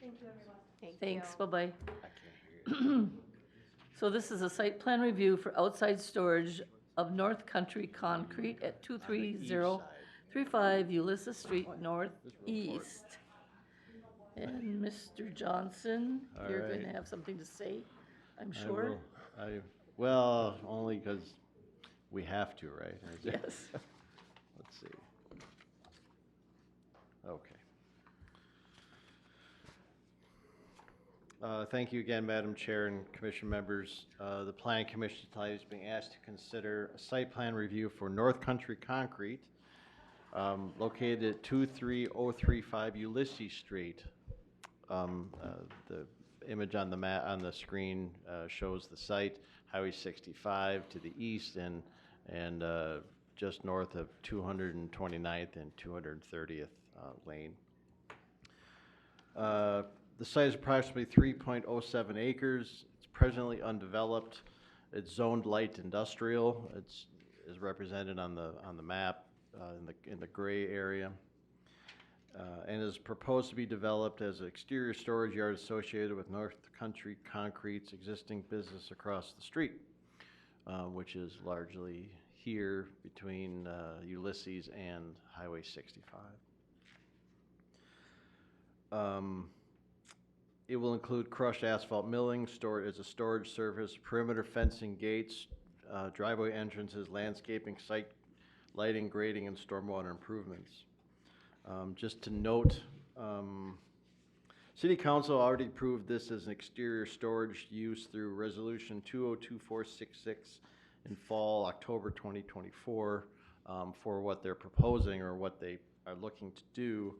Thank you, everyone. Thanks, bye-bye. I can't hear you. So this is a site plan review for outside storage of North Country Concrete at 23035 Ulysses Street Northeast. And Mr. Johnson, All you're going to right. have something to say, I'm I sure? will. Well, only because we have to, right? Yes. Let's see. Okay. Thank you again, Madam Chair and Commission members. The Planning Commission tonight is being asked to consider a site plan review for North Country Concrete, located at 23035 Ulysses Street. The image on the on the screen shows the site, Highway 65 to the east and just north of 229th and 230th Lane. The site is approximately 3.07 acres. It's presently undeveloped. It's zoned light industrial. It's is represented on the map in the gray area, and is proposed to be developed as an exterior storage yard associated with North Country Concrete's existing business across the street, which is largely here between Ulysses and Highway 65. It will include crushed asphalt milling, stored as a storage surface, perimeter fencing, gates, driveway entrances, landscaping, site lighting, grading, and stormwater improvements. Just to note, City Council already approved this as an exterior storage use through Resolution 202466 in fall, October 2024, for what they're proposing or what they are looking to do.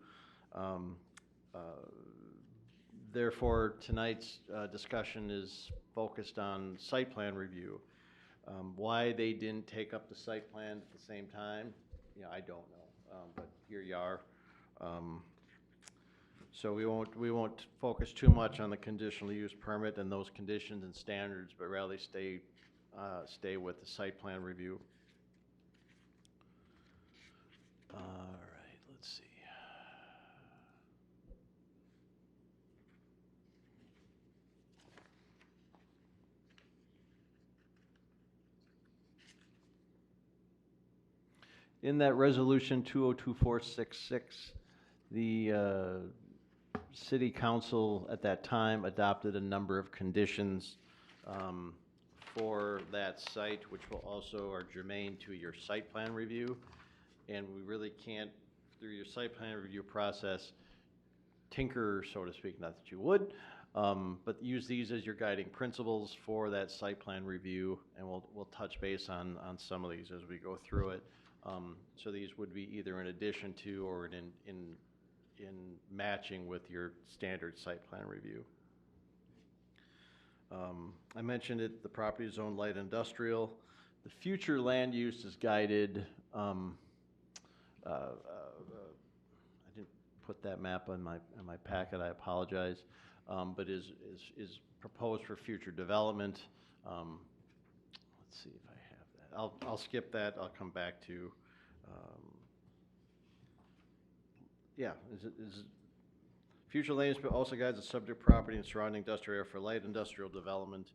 Therefore, tonight's discussion is focused on site plan review. Why they didn't take up the site plan at the same time, I don't know, but here you are. So we won't focus too much on the conditional use permit and those conditions and standards, but rather stay with the site plan review. All right, let's see. In that resolution 202466, the City Council at that time adopted a number of conditions for that site, which will also are germane to your site plan review. And we really can't, through your site plan review process, tinker, so to speak, not that you would, but use these as your guiding principles for that site plan review, and we'll touch base on some of these as we go through it. So these would be either in addition to or in matching with your standard site plan review. I mentioned it, the property is owned light industrial. The future land use is guided. I didn't put that map on my packet, I apologize, but is proposed for future development. Let's see if I have that. I'll skip that. I'll come back to. Future land use also guides the subject property and surrounding industrial area for light industrial development.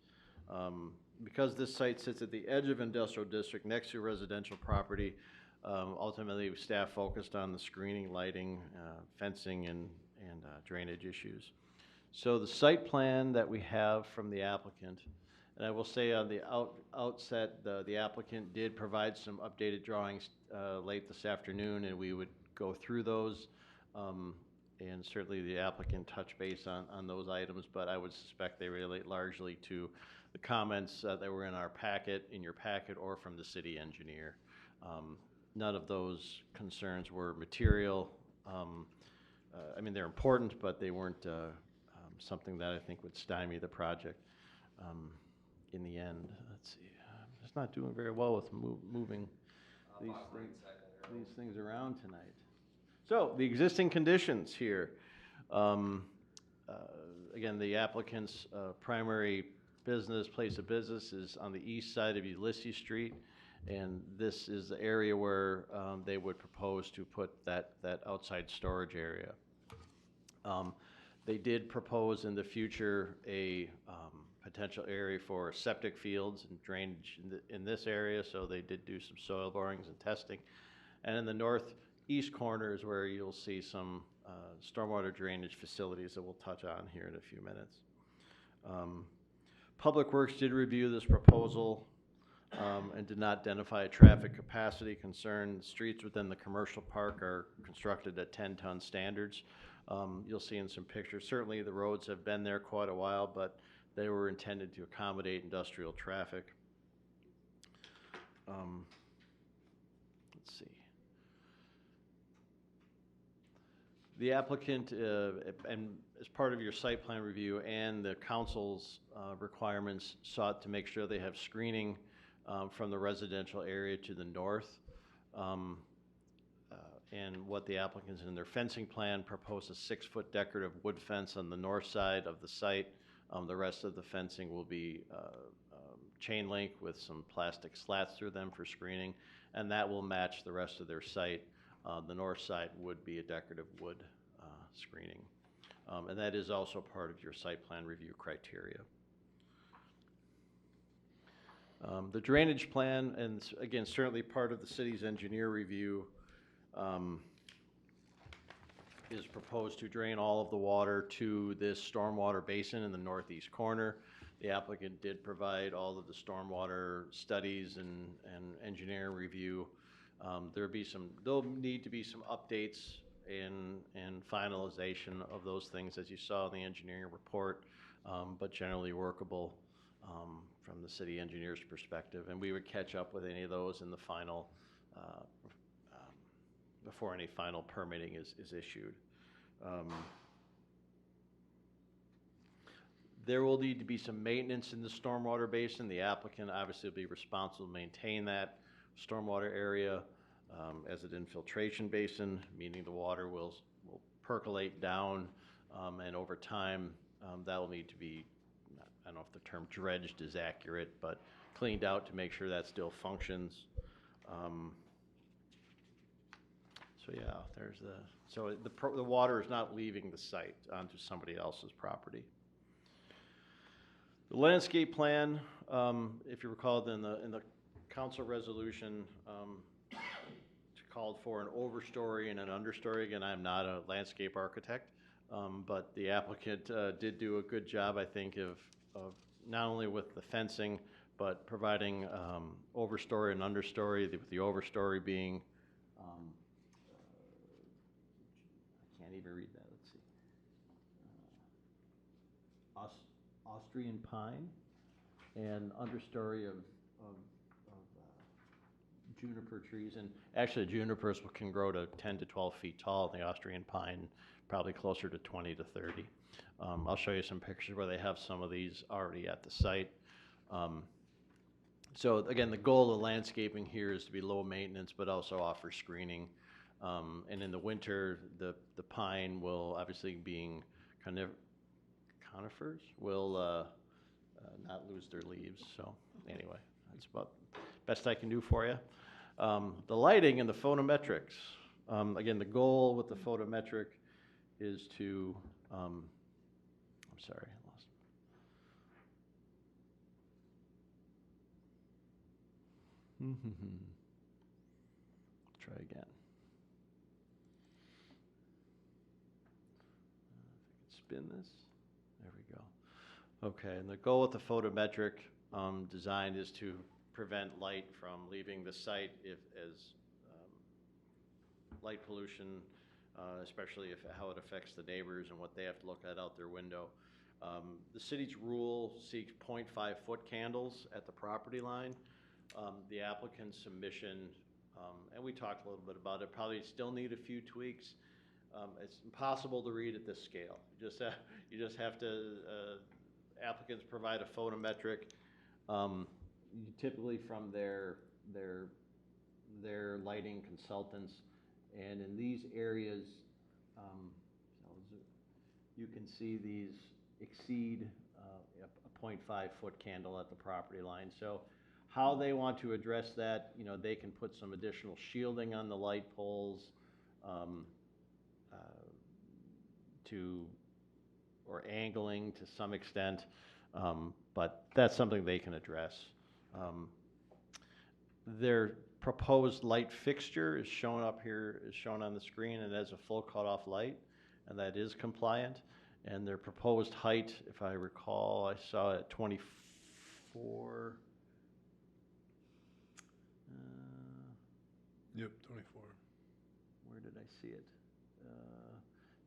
Because this site sits at the edge of industrial district next to residential property, ultimately staff focused on the screening, lighting, fencing, and drainage issues. So the site plan that we have from the applicant, and I will say on the outset, the applicant did provide some updated drawings late this afternoon, and we would go through those. And certainly the applicant touched base on those items, but I would suspect they relate largely to the comments that were in our packet, or from the city engineer. None of those concerns were material. I mean, they're important, but they weren't something that I think would stymie the project in the end. Let's see, it's not doing very well with moving these things around tonight. So the existing conditions here. Again, the applicant's primary place of business is on the east side of Ulysses Street, and this is the area where they would propose to put that outside storage area. They did propose in the future a potential area for septic fields and drainage in this area, so they did do some soil borings and testing. And in the northeast corner is where you'll see some stormwater drainage facilities that we'll touch on here in a few minutes. Public Works did review this proposal and did not identify a traffic capacity concern. The streets within the commercial park are constructed at 10-ton standards. You'll see in some pictures, certainly the roads have been there quite a while, but they were intended to accommodate industrial traffic. Let's see. The applicant, and as part of your site plan review and the council's requirements, sought to make sure they have screening from the residential area to the north. And what the applicants in their fencing plan propose a 6-foot decorative wood fence on the north side of the site. The rest of the fencing will be chain link with some plastic slats through them for screening, and that will match the rest of their site. The north side would be a decorative wood screening. And that is also part of your site plan review criteria. The drainage plan, and again, certainly part of the city's engineer review, is proposed to drain all of the water to this stormwater basin in the northeast corner. The applicant did provide all of the stormwater studies and engineering review. There'll need to be some updates and finalization of those things, as you saw in the engineering report, but generally workable from the city engineer's perspective. And we would catch up with any of those in the final, before any final permitting is issued. There will need to be some maintenance in the stormwater basin. The applicant obviously will be responsible to maintain that stormwater area as an infiltration basin, meaning the water will percolate down, and over time that will need to be, I don't know if the term dredged is accurate, but cleaned out to make sure that still functions. So yeah, the water is not leaving the site onto somebody else's property. The landscape plan, if you recall, in the council resolution, called for an overstory and an understory. Again, I'm not a landscape architect, but the applicant did do a good job, I think, of not only with the fencing, but providing overstory and understory, with the overstory being, I can't even read that, let's see, Austrian pine, and understory of juniper trees. And actually junipers can grow to 10 to 12 feet tall, and the Austrian pine probably closer to 20 to 30. I'll show you some pictures where they have some of these already at the site. So again, the goal of landscaping here is to be low maintenance, but also offer screening. And in the winter, the pine will, obviously being conifers, will not lose their leaves. So anyway, that's about best I can do for you. The lighting and the photometrics. Again, the goal with the photometric is to, I'm sorry, I lost. Try again. If I can spin this. There we go. Okay, and the goal with the photometric design is to prevent light from leaving the site as light pollution, especially how it affects the neighbors and what they have to look at out their window. The city's rule seeks 0.5 foot candles at the property line. The applicant's submission, and we talked a little bit about it, probably still need a few tweaks. It's impossible to read at this scale. You just have to, applicants provide a photometric, typically from their lighting consultants. And in these areas, you can see these exceed a 0.5 foot candle at the property line. So how they want to address that, they can put some additional shielding on the light poles, or angling to some extent, but that's something they can address. Their proposed light fixture is shown up here, is shown on the screen, and as a full cutoff light, and that is compliant. And their proposed height, if I recall, I saw it 24. Yep, 24. Where did I see it?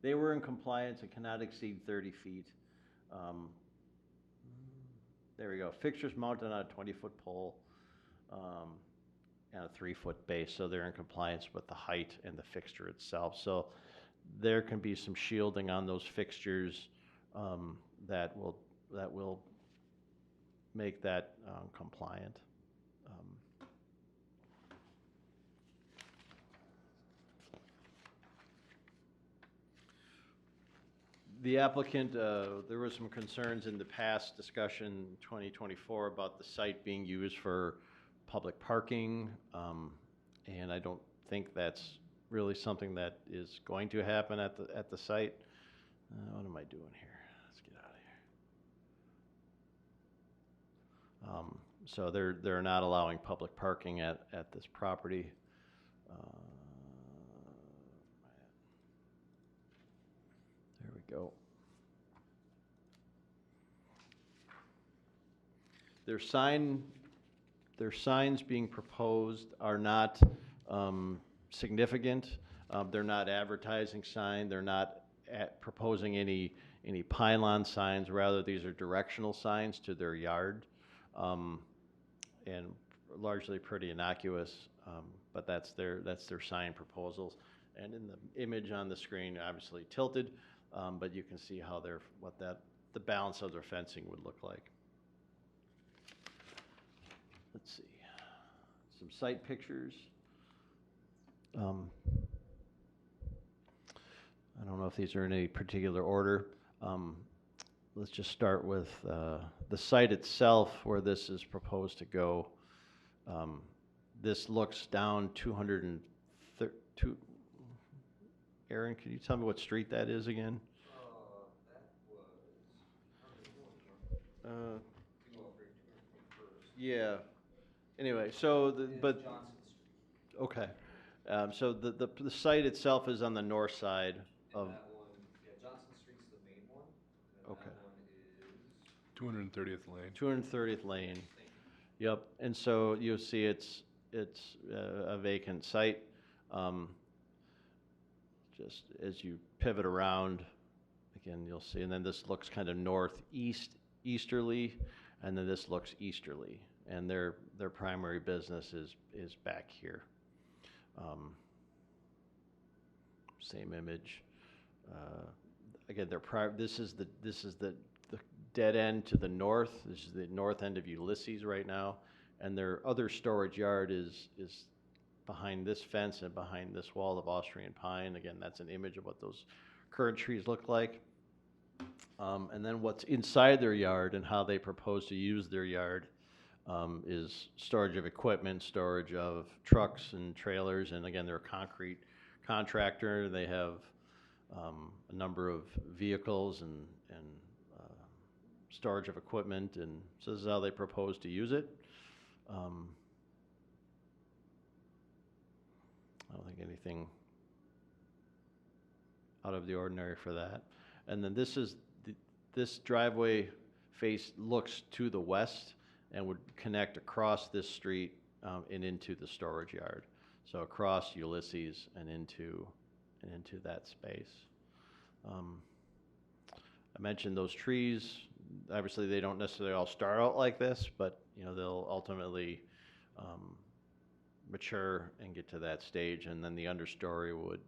They were in compliance and cannot exceed 30 feet. There we go. Fixtures mounted on a 20-foot pole and a 3-foot base, so they're in compliance with the height and the fixture itself. So there can be some shielding on those fixtures that will make that compliant. The applicant, there were some concerns in the past discussion, 2024, about the site being used for public parking, and I don't think that's really something that is going to happen at the site. What am I doing here? Let's get out of here. So they're not allowing public parking at this property. There we go. Their signs being proposed are not significant. They're not advertising sign. They're not proposing any pylon signs. Rather, these are directional signs to their yard, and largely pretty innocuous. But that's their sign proposals. And in the image on the screen, obviously tilted, but you can see how the balance of their fencing would look like. Let's see, some site pictures. I don't know if these are in any particular order. Let's just start with the site itself, where this is proposed to go. This looks down 202. Aaron, can you tell me what street that is again? Yeah. Anyway, so okay. So the site itself is on the north side of. That one, yeah, Johnson Street's the main one. And Okay. that one is 230th Lane. 230th Lane. Yep. And so you'll see it's a vacant site. Just as you pivot around, again, you'll see, and then this looks kind of northeasterly, and then this looks easterly, and their primary business is back here. Same image. Again, this is the dead end to the north. This is the north end of Ulysses right now, and their other storage yard is behind this fence and behind this wall of Austrian pine. Again, that's an image of what those current trees look like. And then what's inside their yard and how they propose to use their yard is storage of equipment, storage of trucks and trailers, and again, they're a concrete contractor. They have a number of vehicles and storage of equipment, and so this is how they propose to use it. I don't think anything out of the ordinary for that. And then this driveway looks to the west and would connect across this street and into the storage yard. So across Ulysses and into that space. I mentioned those trees. Obviously, they don't necessarily all start out like this, but they'll ultimately mature and get to that stage, and then the understory would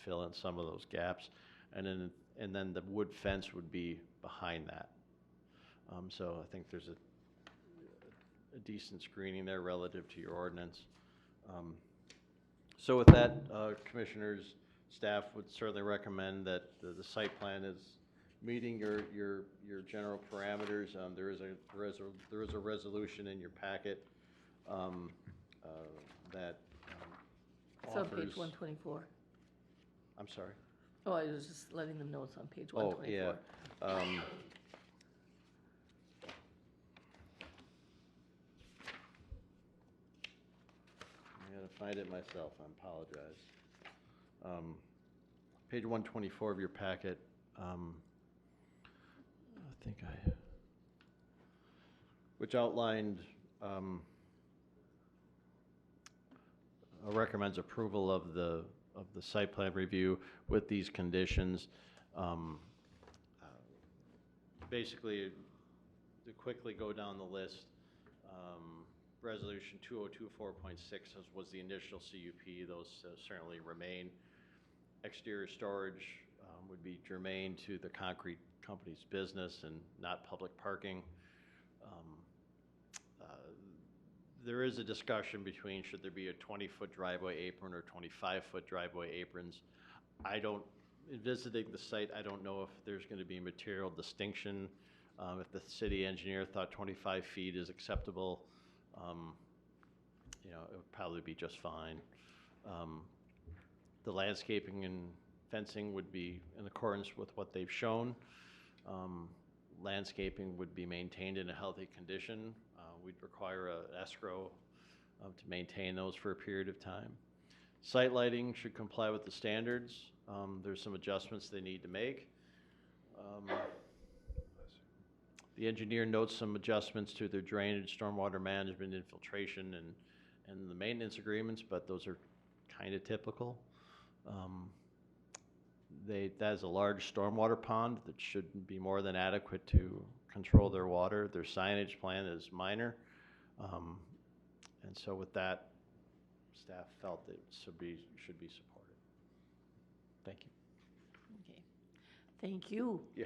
fill in some of those gaps, and then the wood fence would be behind that. So I think there's a decent screening there relative to your ordinance. So with that, commissioners, staff would certainly recommend that the site plan is meeting your general parameters. There is a resolution in your packet that It's on offers. page 124. I'm sorry. Oh, I was just letting them know it's on page Oh, 124. yeah. I gotta find it myself, I apologize. Page 124 of your packet, which outlined, recommends approval of the the site plan review with these conditions. Um, Basically, to quickly go down the list, Resolution 2024.6 was the initial CUP. Those certainly remain. Exterior storage would be germane to the concrete company's business and not public parking. There is a discussion between should there be a 20-foot driveway apron or 25-foot driveway aprons. In visiting the site, I don't know if there's going to be material distinction. If the city engineer thought 25 feet is acceptable, it would probably be just fine. The landscaping and fencing would be in accordance with what they've shown. Landscaping would be maintained in a healthy condition. We'd require a escrow to maintain those for a period of time. Site lighting should comply with the standards. There's some adjustments they need to make. The engineer notes some adjustments to their drainage, stormwater management, infiltration, and the maintenance agreements, but those are kind of typical. That is a large stormwater pond that should be more than adequate to control their water. Their signage plan is minor. And so with that, staff felt it should be supported. Thank you. Okay, thank you. Yeah.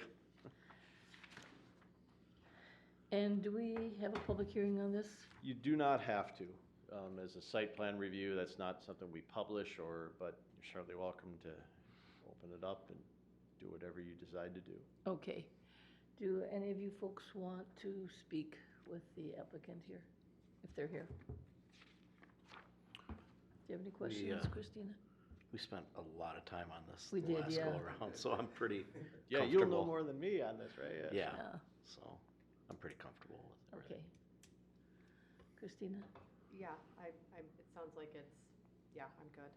And do we have a public hearing on this? You do not have to. As a site plan review, that's not something we publish, but you're certainly welcome to open it up and do whatever you decide to do. Okay. Do any of you folks want to speak with the applicant here, if they're here? Do you have any questions, Christina? We spent a lot of time on this We the did, last yeah. go around, so I'm pretty Yeah, comfortable. you'll know more than me on this, right? Yeah, Yeah. so I'm pretty comfortable with it. Okay. Christina? Yeah, it sounds like I'm good.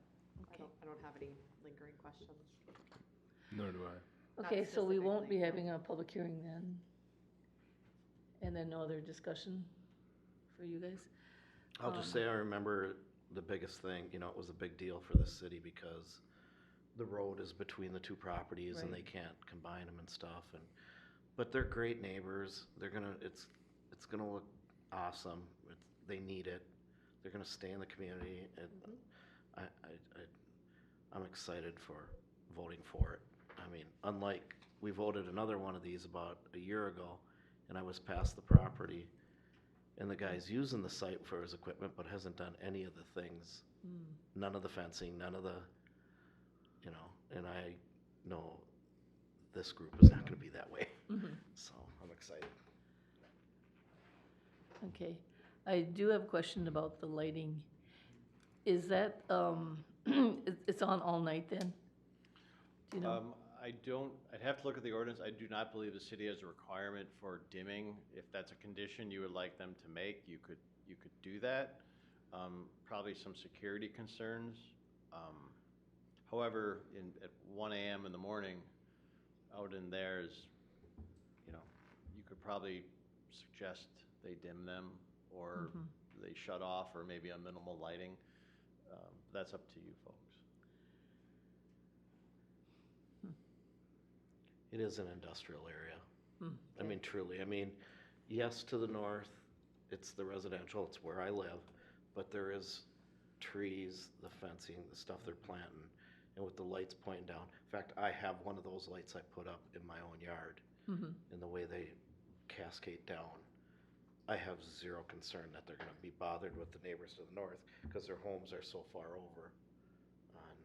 Okay. I don't have any lingering questions. Nor do I. Not Okay, so we won't be specifically, no. having a public hearing then? And then no other discussion for you guys? I'll just Um, say I remember the biggest thing, it was a big deal for the city because the road is between the two properties and they Right. can't combine them and stuff. But they're great neighbors. It's gonna look awesome. They need it. They're gonna stay in the community. I'm excited for voting for it. I mean, unlike, we voted another one of these about a year ago, and I was past the property, and the guy's using the site for his equipment, but hasn't done any of the things, none of the fencing, none of the, and I know this group is not gonna be that way, so I'm excited. Okay. I do have a question about the lighting. Is that, it's on all night then? Do you know? I'd have to look at the ordinance. I do not believe the city has a requirement for dimming. If that's a condition you would like them to make, you could do that. Probably some security concerns. However, at 1 a.m. in the morning, out in there is, you could probably suggest they dim them or they shut off or maybe a minimal lighting. That's up to you folks. It is an industrial area. I Okay. mean, truly, yes, to the north, it's the residential, it's where I live, but there is trees, the fencing, the stuff they're planting, and with the lights pointing down. In fact, I have one of those lights I put up in my own yard, and the way they cascade down. I have zero concern that they're gonna be bothered with the neighbors to the north, because their homes are so far over on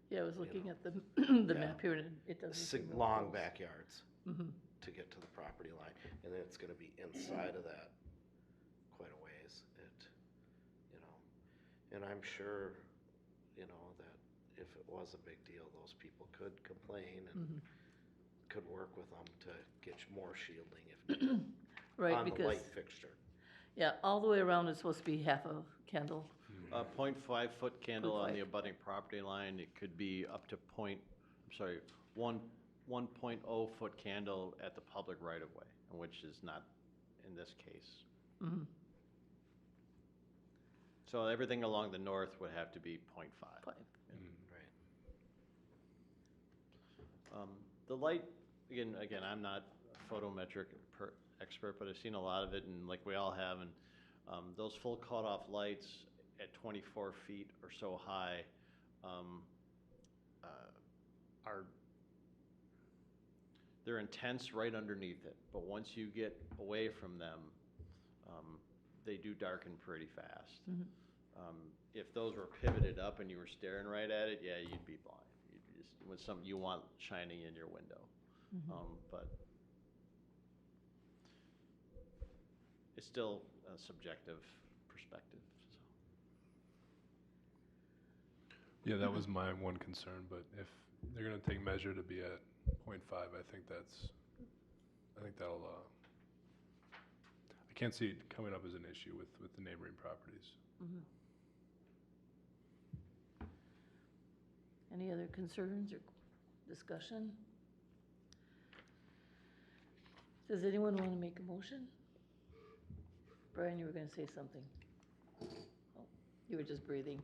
Yeah, I was looking at the, the Yeah. map here and it doesn't seem real long close. backyards Mhm. to get to the property line, and then it's gonna be inside of that quite a ways. And I'm sure, that if it was a big deal, those people could complain and could work with them to get more shielding if needed Right, on the because, light fixture. yeah, all the way around it's supposed to be half a candle. 0.5-foot candle on the 0.5. abutting property line. It could be up to 1.0-foot candle at the public right-of-way, which is not in this case. Mhm. So everything along the north would have to be 0.5. Fine. Right. The light, again, I'm not a photometric expert, but I've seen a lot of it, and like we all have, and those full cutoff lights at 24 feet or so high they're intense right underneath it, but once you get away from them, they do darken pretty fast. If those were pivoted up and you were staring right at it, yeah, you'd be blind. You'd just, with something you want shining in your window. But it's still a subjective perspective. So. Yeah, that was my one concern, but if they're gonna take measure to be at 0.5, I think that'll, I can't see it coming up as an issue with the neighboring properties. Any other concerns or discussion? Does anyone want to make a motion? Brian, you were going to say something. Oh, you were just breathing.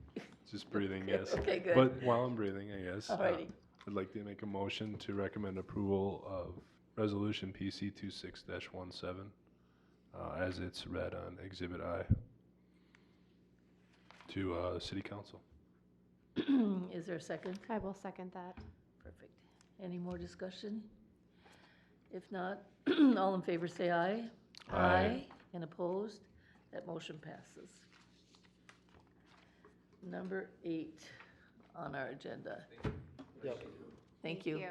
Just breathing, yes. Okay, good. But while I'm breathing, I guess, Alrighty. I'd like to make a motion to recommend approval of Resolution PC 26-17, as it's read on Exhibit I to City Council. Is there a second? I will second that. Perfect. Any more discussion? If not, all in favor say aye. Aye. And opposed? That motion passes. Number 8 on our agenda. Thank you.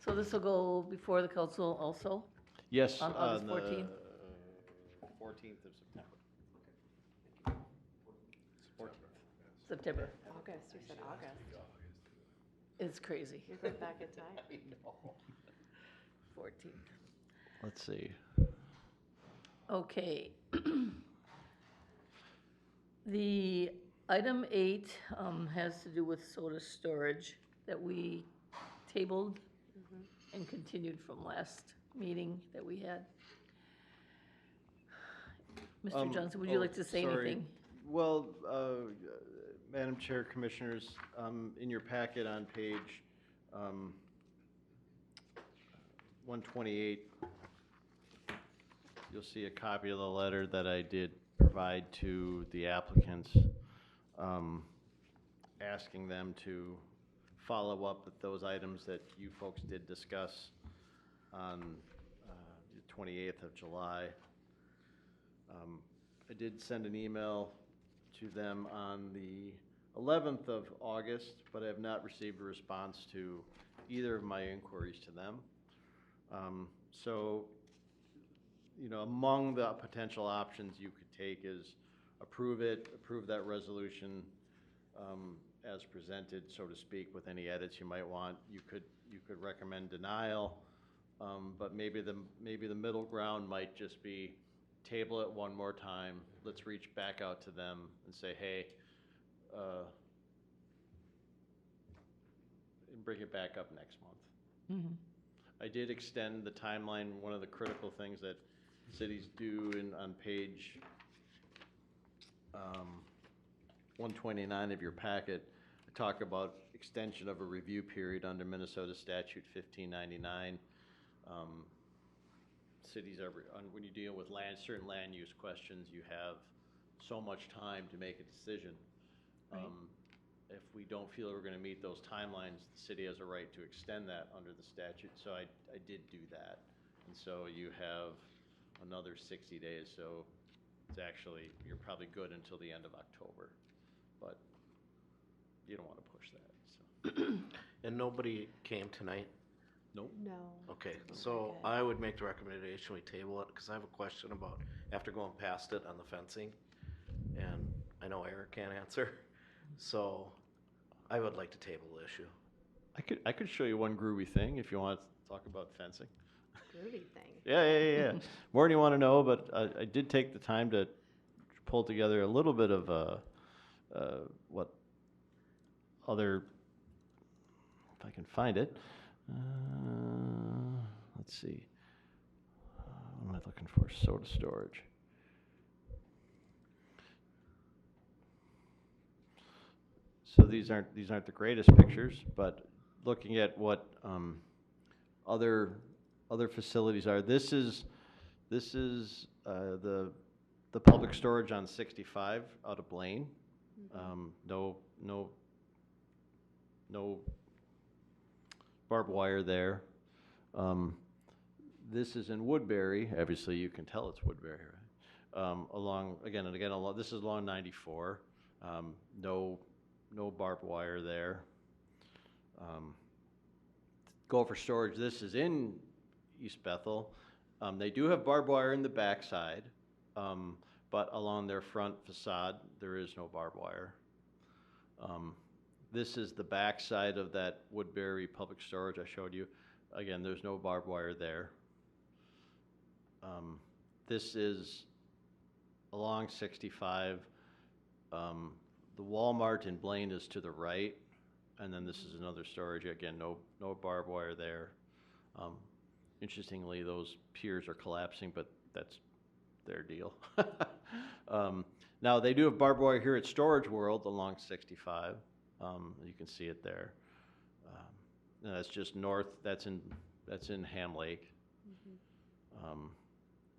So this will go before the council also? Yes, On August the 14th? 14th of September. September. August, you said August. It's crazy. You're going back in time. 14th. Let's see. Okay. The item 8 has to do with soda storage that we tabled and continued from last meeting that we had. Mr. Johnson, would you like to say sorry. anything? Well, Madam Chair, Commissioners, in your packet on page 128, you'll see a copy of the letter that I did provide to the applicants, asking them to follow up with those items that you folks did discuss on the 28th of July. I did send an email to them on the 11th of August, but I have not received a response to either of my inquiries to them. So, you know, among the potential options you could take is approve that resolution as presented, so to speak, with any edits you might want. You could recommend denial, but maybe the middle ground might just be table it one more time. Let's reach back out to them and say, hey, and bring it back up next month. I did extend the timeline. One of the critical things that cities do on page 129 of your packet, I talk about extension of a review period under Minnesota Statute 1599. Cities are, when you deal with certain land use questions, you have so much time to make a decision. Right. If we don't feel we're going to meet those timelines, the city has a right to extend that under the statute. So I did do that. And so you have another 60 days. So it's actually, you're probably good until the end of October. But you don't want to push that. So. And nobody came tonight? Nope. No. Okay, It's so very good. I would make the recommendation we table it, because I have a question about, after going past it on the fencing, and I know Eric can't answer, so I would like to table the issue. I could show you one groovy thing if you want to talk about fencing. Groovy thing. Yeah. More than you want to know, but I did take the time to pull together a little bit of what other, if I can find it. Let's see. What am I looking for? Soda storage. So these aren't the greatest pictures, but looking at what other facilities are. This is the public storage on 65 out of Blaine. No barbed wire there. This is in Woodbury. Obviously, you can tell it's Woodbury, right? Along this is along 94. No barbed wire there. Gopher Storage, this is in East Bethel. They do have barbed wire in the backside, but along their front facade, there is no barbed wire. This is the backside of that Woodbury Public Storage I showed you. Again, there's no barbed wire there. This is along 65. The Walmart in Blaine is to the right, and then this is another storage. Again, no barbed wire there. Interestingly, those piers are collapsing, but that's their deal. Now, they do have barbed wire here at Storage World along 65. You can see it there. And that's just north. That's in Ham Lake.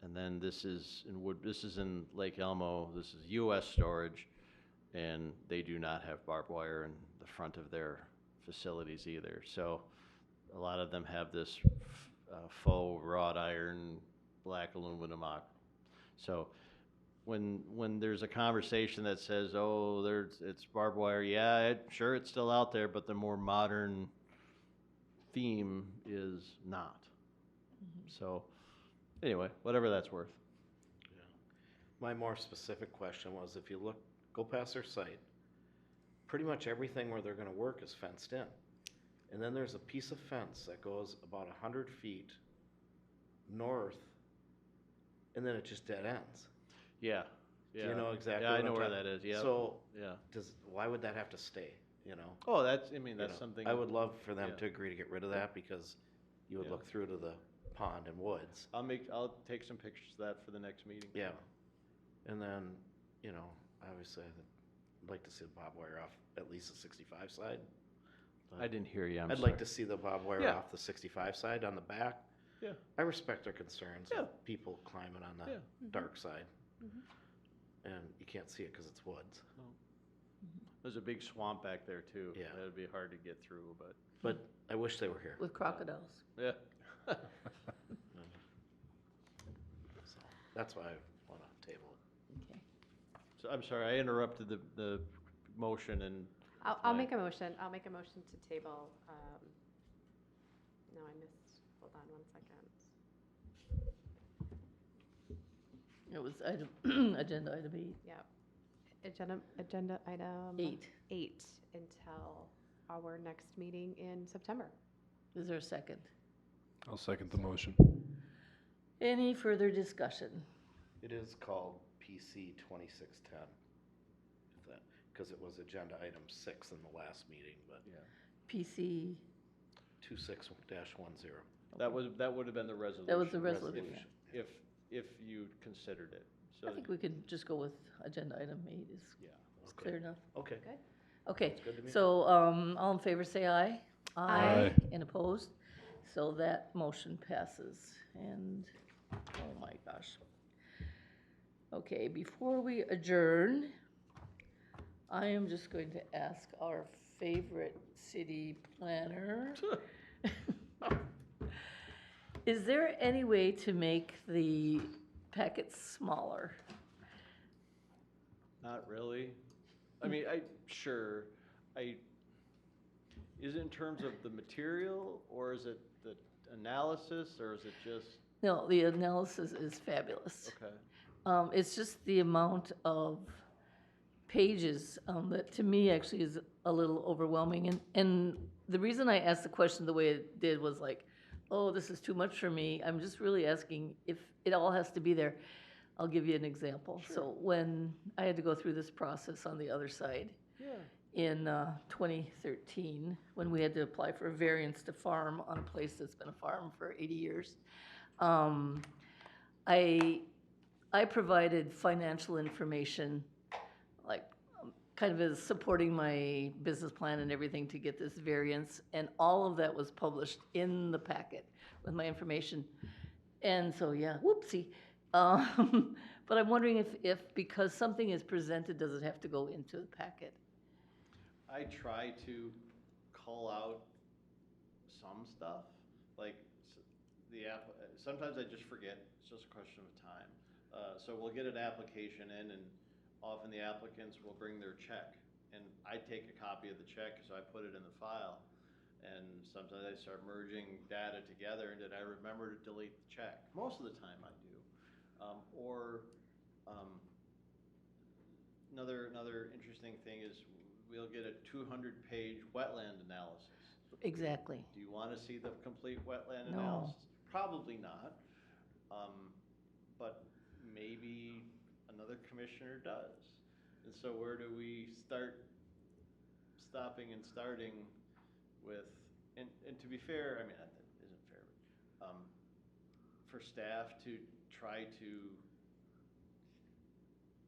And then this is in Lake Elmo. This is U.S. Storage, and they do not have barbed wire in the front of their facilities either. So a lot of them have this faux wrought iron, black aluminum. So when there's a conversation that says, "Oh, it's barbed wire," yeah, sure, it's still out there, but the more modern theme is not. So anyway, whatever that's worth. Yeah. My more specific question was, if you go past their site, pretty much everything where they're gonna work is fenced in. And then there's a piece of fence that goes about 100 feet north, and then it just dead ends. Yeah. Do you know exactly Yeah, what I know I'm where talking- that is, yeah. So, Yeah. why would that have to stay, you know? Oh, that's You know, something. I would love for them yeah. to agree to get rid of that, because you would Yeah. look through to the pond and woods. I'll take some pictures of that for the next meeting. Yeah. And then, you know, obviously, I'd like to see the barbed wire off at least the 65 side. I didn't hear you, I'd like to see the barbed wire Yeah. off the 65 side on the back. Yeah. I respect their concerns Yeah. of people climbing on the Yeah. dark side. And you can't see it because it's woods. There's a big swamp back there too. Yeah. That'd be hard to get through, but, But I wish they were here. With crocodiles. yeah. So that's why I want to table it. Okay. So I'm sorry, I interrupted the motion and. I'll make a motion. I'll make a motion to table, no, I missed, hold on one second. It was agenda item 8. Yeah. Agenda item. 8. 8 until our next meeting in September. Is there a second? I'll second the motion. Any further discussion? It is called PC 2610, because it was agenda item 6 in the last meeting, but PC, 26-10. That would have been the resolution. that was the resolution. If you considered it. So I think we could just go with agenda item 8 is Yeah. clear enough. Okay. Good. Okay, That's good to me. so, all in favor say aye. Aye. And opposed? So that motion passes, and, oh my gosh. Okay, before we adjourn, I am just going to ask our favorite city planner. Is there any way to make the packets smaller? Not really. I mean, sure, is it in terms of the material, or is it the analysis, or is it just, No, the analysis is fabulous. okay, It's just the amount of pages that to me actually is a little overwhelming. And the reason I asked the question the way it did was like, oh, this is too much for me. I'm just really asking if it all has to be there. I'll give you an example. So when I had to go through this process on the other side in 2013, when we had to apply for a variance to farm on a place that's been a farm for 80 years, I provided financial information, like kind of as supporting my business plan and everything to get this variance, and all of that was published in the packet with my information. And so, yeah, whoopsie. But I'm wondering if because something is presented, does it have to go into the packet? I try to call out some stuff, like sometimes I just forget, it's just a question of time. So we'll get an application in, and often the applicants will bring their check, and I take a copy of the check, so I put it in the file. And sometimes I start merging data together, and did I remember to delete the check? Most of the time I do. Another interesting thing is we'll get a 200-page wetland analysis. Exactly. Do you want to see the complete wetland No. analysis? Probably not. But maybe another commissioner does. And so where do we stopping and starting with, and to be fair, I mean, that isn't fair, but for staff to try to,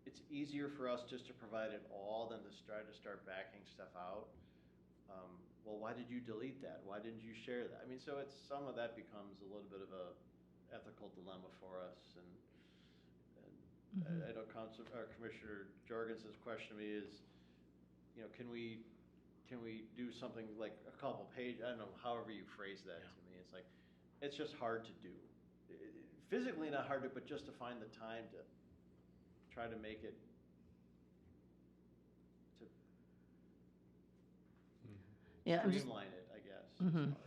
it's easier for us just to provide it all than to try to start backing stuff out. Well, why did you delete that? Why didn't you share that? I mean, so it's, some of that becomes a little bit of a ethical dilemma for us. And I know Commissioner Jorgensen's question to me is, you know, can we do something like a couple pages? I don't know, however you phrase that to me. It's like, it's just hard to do. Physically not hard to, but just to find the time to try to make it, to Yeah, I'm just, streamline it, I guess. Mhm. It's hard.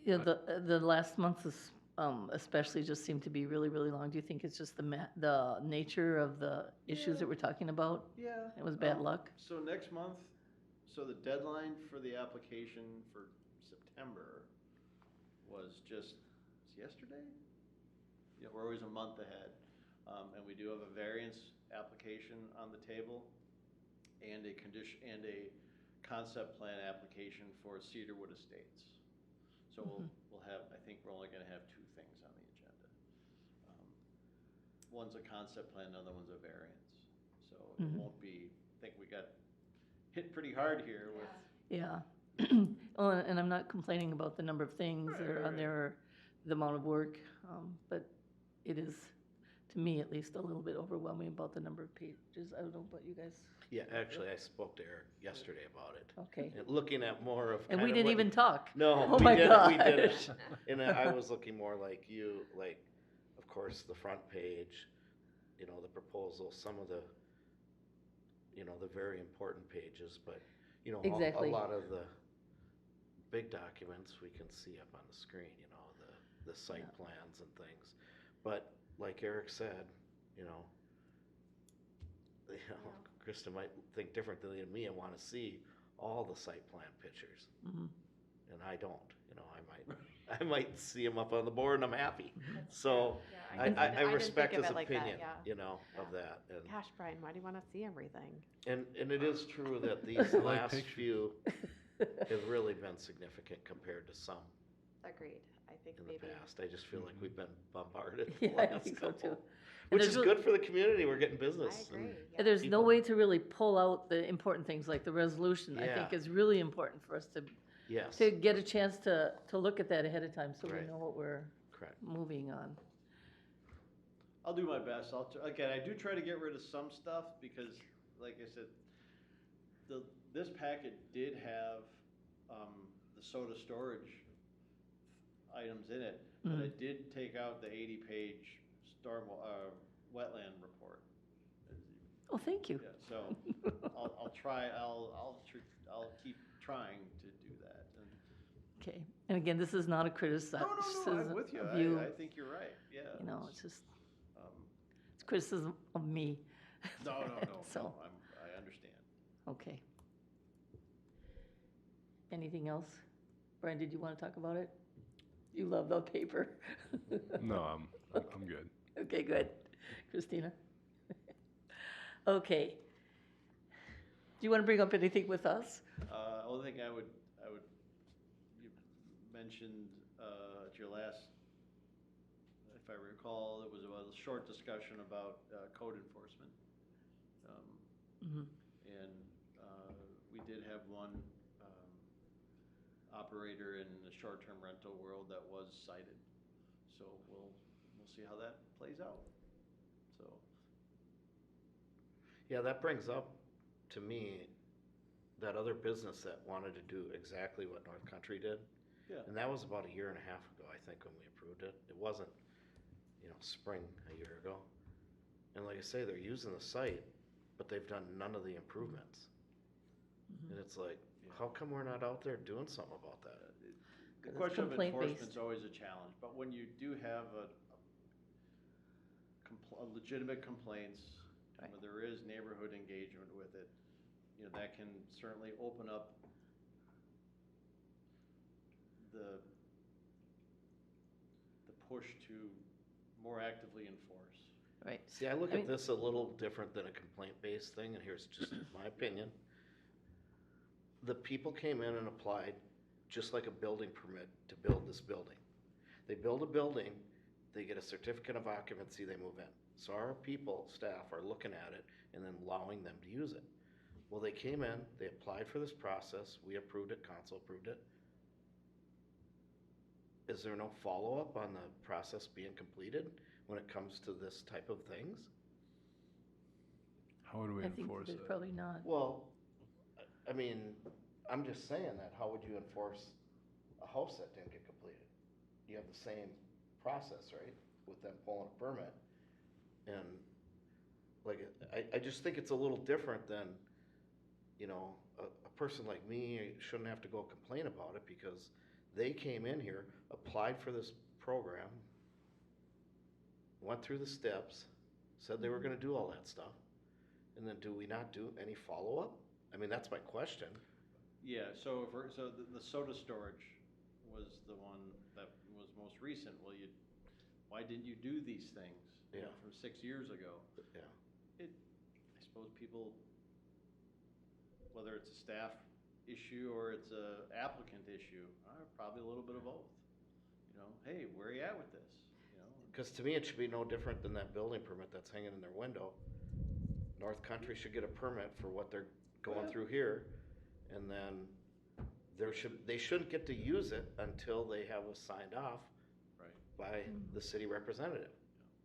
yeah, the last month is, especially just seemed to be really, really long. Do you think it's just the nature of the issues that we're talking about? Yeah. It was bad luck? So next month, so the deadline for the application for September was just yesterday? Yeah, we're always a month ahead. And we do have a variance application on the table and a concept plan application for Cedarwood Estates. So we'll have, I think we're only gonna have two things on the agenda. One's a concept plan, the other one's a variance. So it won't be, I think we got hit pretty hard here with. Yeah. Well, and I'm not complaining about the number of things that are on there, or the amount of work, but it is, to me at least, a little bit overwhelming about the number of pages. I don't know about you guys. Yeah, actually, I spoke to Eric yesterday about it. Okay. And looking at more of. And kind we of didn't what even you- talk. No, Oh we my didn't, we gosh. didn't. And I was looking more like you, like, of course, the front page, you know, the proposal, some of the, you know, the very important pages, but, you know, Exactly. a lot of the big documents we can see up on the screen, you know, the site plans and things. But like Eric said, you know, Krista might think differently than me and want to see all the site plan pictures. And I don't, you know, I might see them up on the board and I'm happy. So Yeah, I didn't think respect of his it like that, opinion, yeah. you know, of Yeah. that. And, Gosh, Brian, why do you want to see everything? and it is true that these I like last pictures. few have really been significant compared to some Agreed. I think in the maybe. past. I just feel like we've been bombarded. Yeah, the I last think so couple. too. Which there's is real- good for the community. We're getting I business. agree. and- yeah. There's no people- way to really pull out the important things, like the resolution, I think Yeah. is really important for us Yes, to get a chance to look at that ahead of time, so we Right. know what we're correct. moving on. I'll do my best. Again, I do try to get rid of some stuff because, like I said, this packet did have the soda storage items in it, but I did take out the 80-page wetland report. Oh, thank you. Yeah, so I'll try. I'll keep trying to do that. And Okay, and again, this is not a criticism no, I'm with you. of you. I think you're right. Yeah. You know, it's just, Um, it's criticism of me. no. So, No, I understand. okay. Anything else? Brian, did you want to talk about it? You love the paper. No, I'm good. Okay, good. Christina? Okay. Do you want to bring up anything with us? Only thing I would, you mentioned at your last, if I recall, it was about a short discussion about code enforcement. Mhm. And we did have one operator in the short-term rental world that was cited. So we'll see how that plays out. So, Yeah, that brings up to me that other business that wanted to do exactly what North Country did. yeah, And that was about a year and a half ago, I think, when we approved it. It wasn't, spring a year ago. And like I say, they're using the site, but they've done none of the improvements. Mhm. And it's like, Yeah. how come we're not out there doing something about that? the 'Cause it's question of complaint-based. enforcement's always a challenge, but when you do have a legitimate complaints, Right. where there is neighborhood engagement with it, that can certainly open up the push to more actively enforce. Right. See, I look I at mean- this a little different than a complaint-based thing, and here's just my opinion. The people came in and applied just like a building permit to build this building. They build a building, they get a certificate of occupancy, they move in. So our people, staff, are looking at it and then allowing them to use it. Well, they came in, they applied for this process, we approved it, council approved it. Is there no follow-up on the process being completed when it comes to this type of things? How would we I think enforce there's that? probably not. Well, I mean, I'm just saying that, how would you enforce a house that didn't get completed? You have the same process, right, with them pulling a permit? And, like, I just think it's a little different than, a person like me shouldn't have to go complain about it because they came in here, applied for this program, went through the steps, said they were gonna do all that stuff, and then do we not do any follow-up? I mean, that's my question. Yeah, so the soda storage was the one that was most recent. Well, why didn't you do these things? Yeah. From 6 years ago? Yeah. I suppose people, whether it's a staff issue or it's a applicant issue, probably a little bit of both. Hey, where are you at with this? Because to me, it should be no different than that building permit that's hanging in their window. North Country should get a permit for what they're going through here, and then they shouldn't get to use it until they have us signed off Right. by the city representative.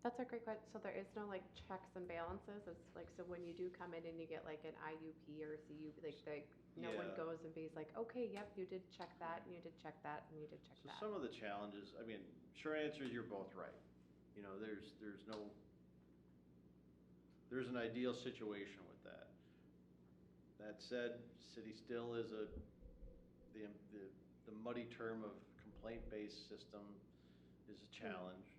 That's a great question. So there is no like checks and balances. It's like, so when you do come in and you get like an IUP or CUP, like no one Yeah. goes and be like, okay, yep, you did check that and you did check that and you did check So that. some of the challenges, short answer is you're both right. There's an ideal situation with that. That said, city still is the muddy term of complaint-based system is a challenge.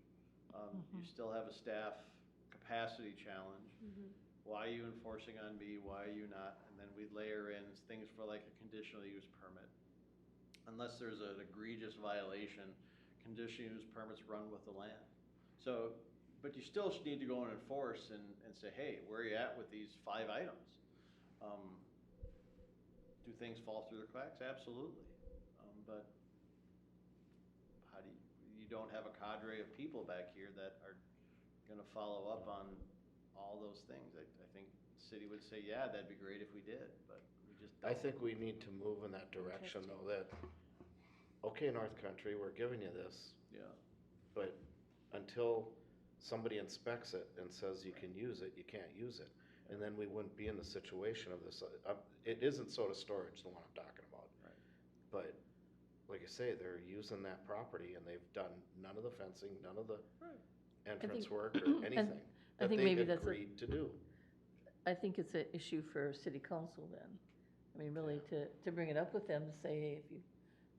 You still have a staff capacity challenge. Why are you enforcing on me? Why are you not? And then we layer in things for like a conditional use permit. Unless there's an egregious violation, conditional use permits run with the land. So, but you still need to go and enforce and say, hey, where are you at with these 5 items? Do things fall through the cracks? Absolutely. But how do you don't have a cadre of people back here that are gonna follow up on all those things. I think the city would say, yeah, that'd be great if we did, but we just don't. I think we need to move in that direction though, that, okay, North Country, we're giving you this, Yeah, but until somebody inspects it and says you can use it, you can't use it. And then we wouldn't be in the situation of this, it isn't soda storage, the one I'm talking about. right. But, like I say, they're using that property and they've done none of the fencing, none of the Right. entrance think- work or anything I that think they maybe that's a- agreed to do. I think it's an issue for city council then. I mean, really to bring it up with them, to say, hey, if you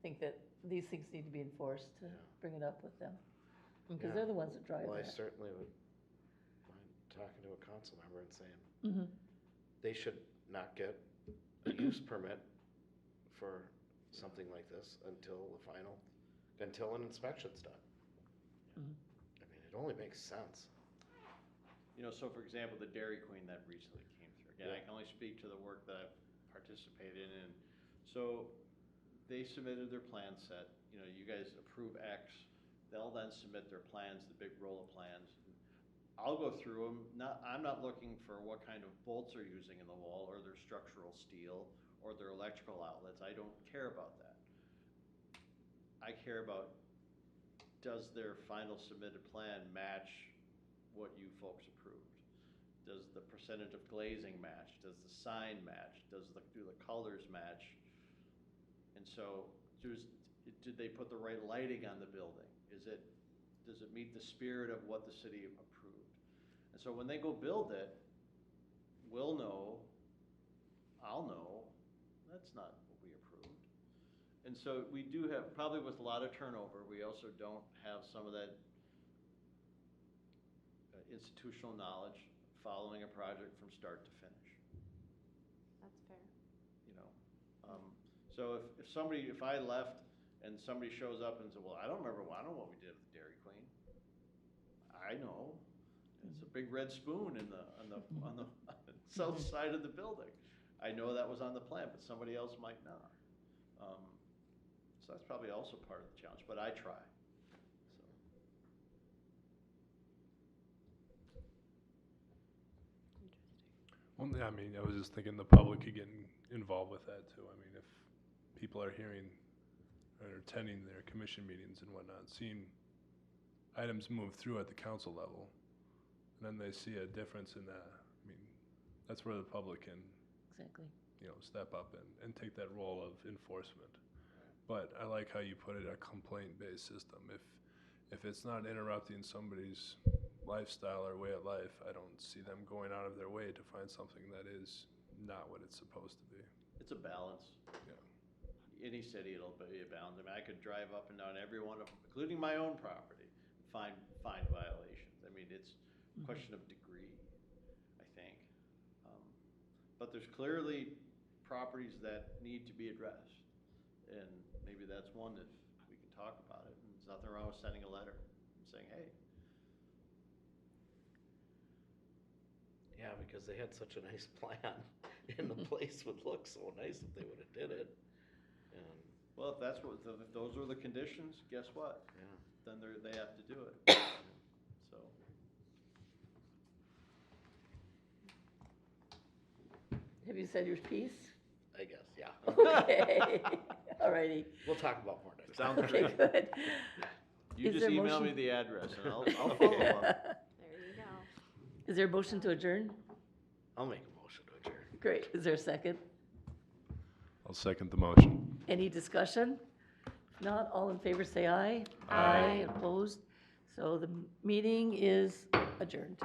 think that these things need to be enforced, to Yeah. bring it up with them. Because Yeah. they're the ones that drive Well, I that. certainly would mind talking to a council member and saying, Mhm. they should not get a use permit for something like this until an inspection's done. Mhm. I mean, it only makes sense. So for example, the Dairy Queen that recently came through, again, I Yeah. can only speak to the work that I've participated in. So they submitted their plan set, you guys approve X, they'll then submit their plans, the big roll of plans. I'll go through them, I'm not looking for what kind of bolts they're using in the wall, or their structural steel, or their electrical outlets, I don't care about that. I care about, does their final submitted plan match what you folks approved? Does the percentage of glazing match? Does the sign match? Do the colors match? And so, did they put the right lighting on the building? Does it meet the spirit of what the city approved? And so when they go build it, we'll know, I'll know, that's not what we approved. And so we do have, probably with a lot of turnover, we also don't have some of that institutional knowledge following a project from start to finish. That's fair. You know, so if I left and somebody shows up and says, well, I don't know what we did with the Dairy Queen. I know, it's a big red spoon on the south side of the building. I know that was on the plan, but somebody else might not. So that's probably also part of the challenge, but I try. Well, yeah, I mean, I was just thinking the public could get involved with that too. I mean, if people are hearing or attending their commission meetings and whatnot, seeing items move through at the council level, and then they see a difference in that, I mean, that's where the public can, Exactly. you know, step up and take that role of enforcement. But I like how you put it, a complaint-based system. If it's not interrupting somebody's lifestyle or way of life, I don't see them going out of their way to find something that is not what it's supposed to be. It's a balance. Yeah. Any city, it'll be a balance. I mean, I could drive up and down every one of them, including my own property, find violations. I mean, it's a question of degree, I think. But there's clearly properties that need to be addressed. And maybe that's one that we can talk about it. And there's nothing wrong with sending a letter and saying, hey. Yeah, because they had such a nice plan, and the place would look so nice if they would have did it. And, Well, if those were the conditions, guess what? yeah. Then they have to do it. So. Have you said your piece? I guess, yeah. Okay, all righty. We'll talk about more next time. Sounds Okay, great. good. You Is just there a email me motion? the address and I'll follow up. There you go. Is there a motion to adjourn? I'll make a motion to adjourn. Great. Is there a second? I'll second the motion. Any discussion? If not, all in favor say aye. Aye. Opposed? So the meeting is adjourned.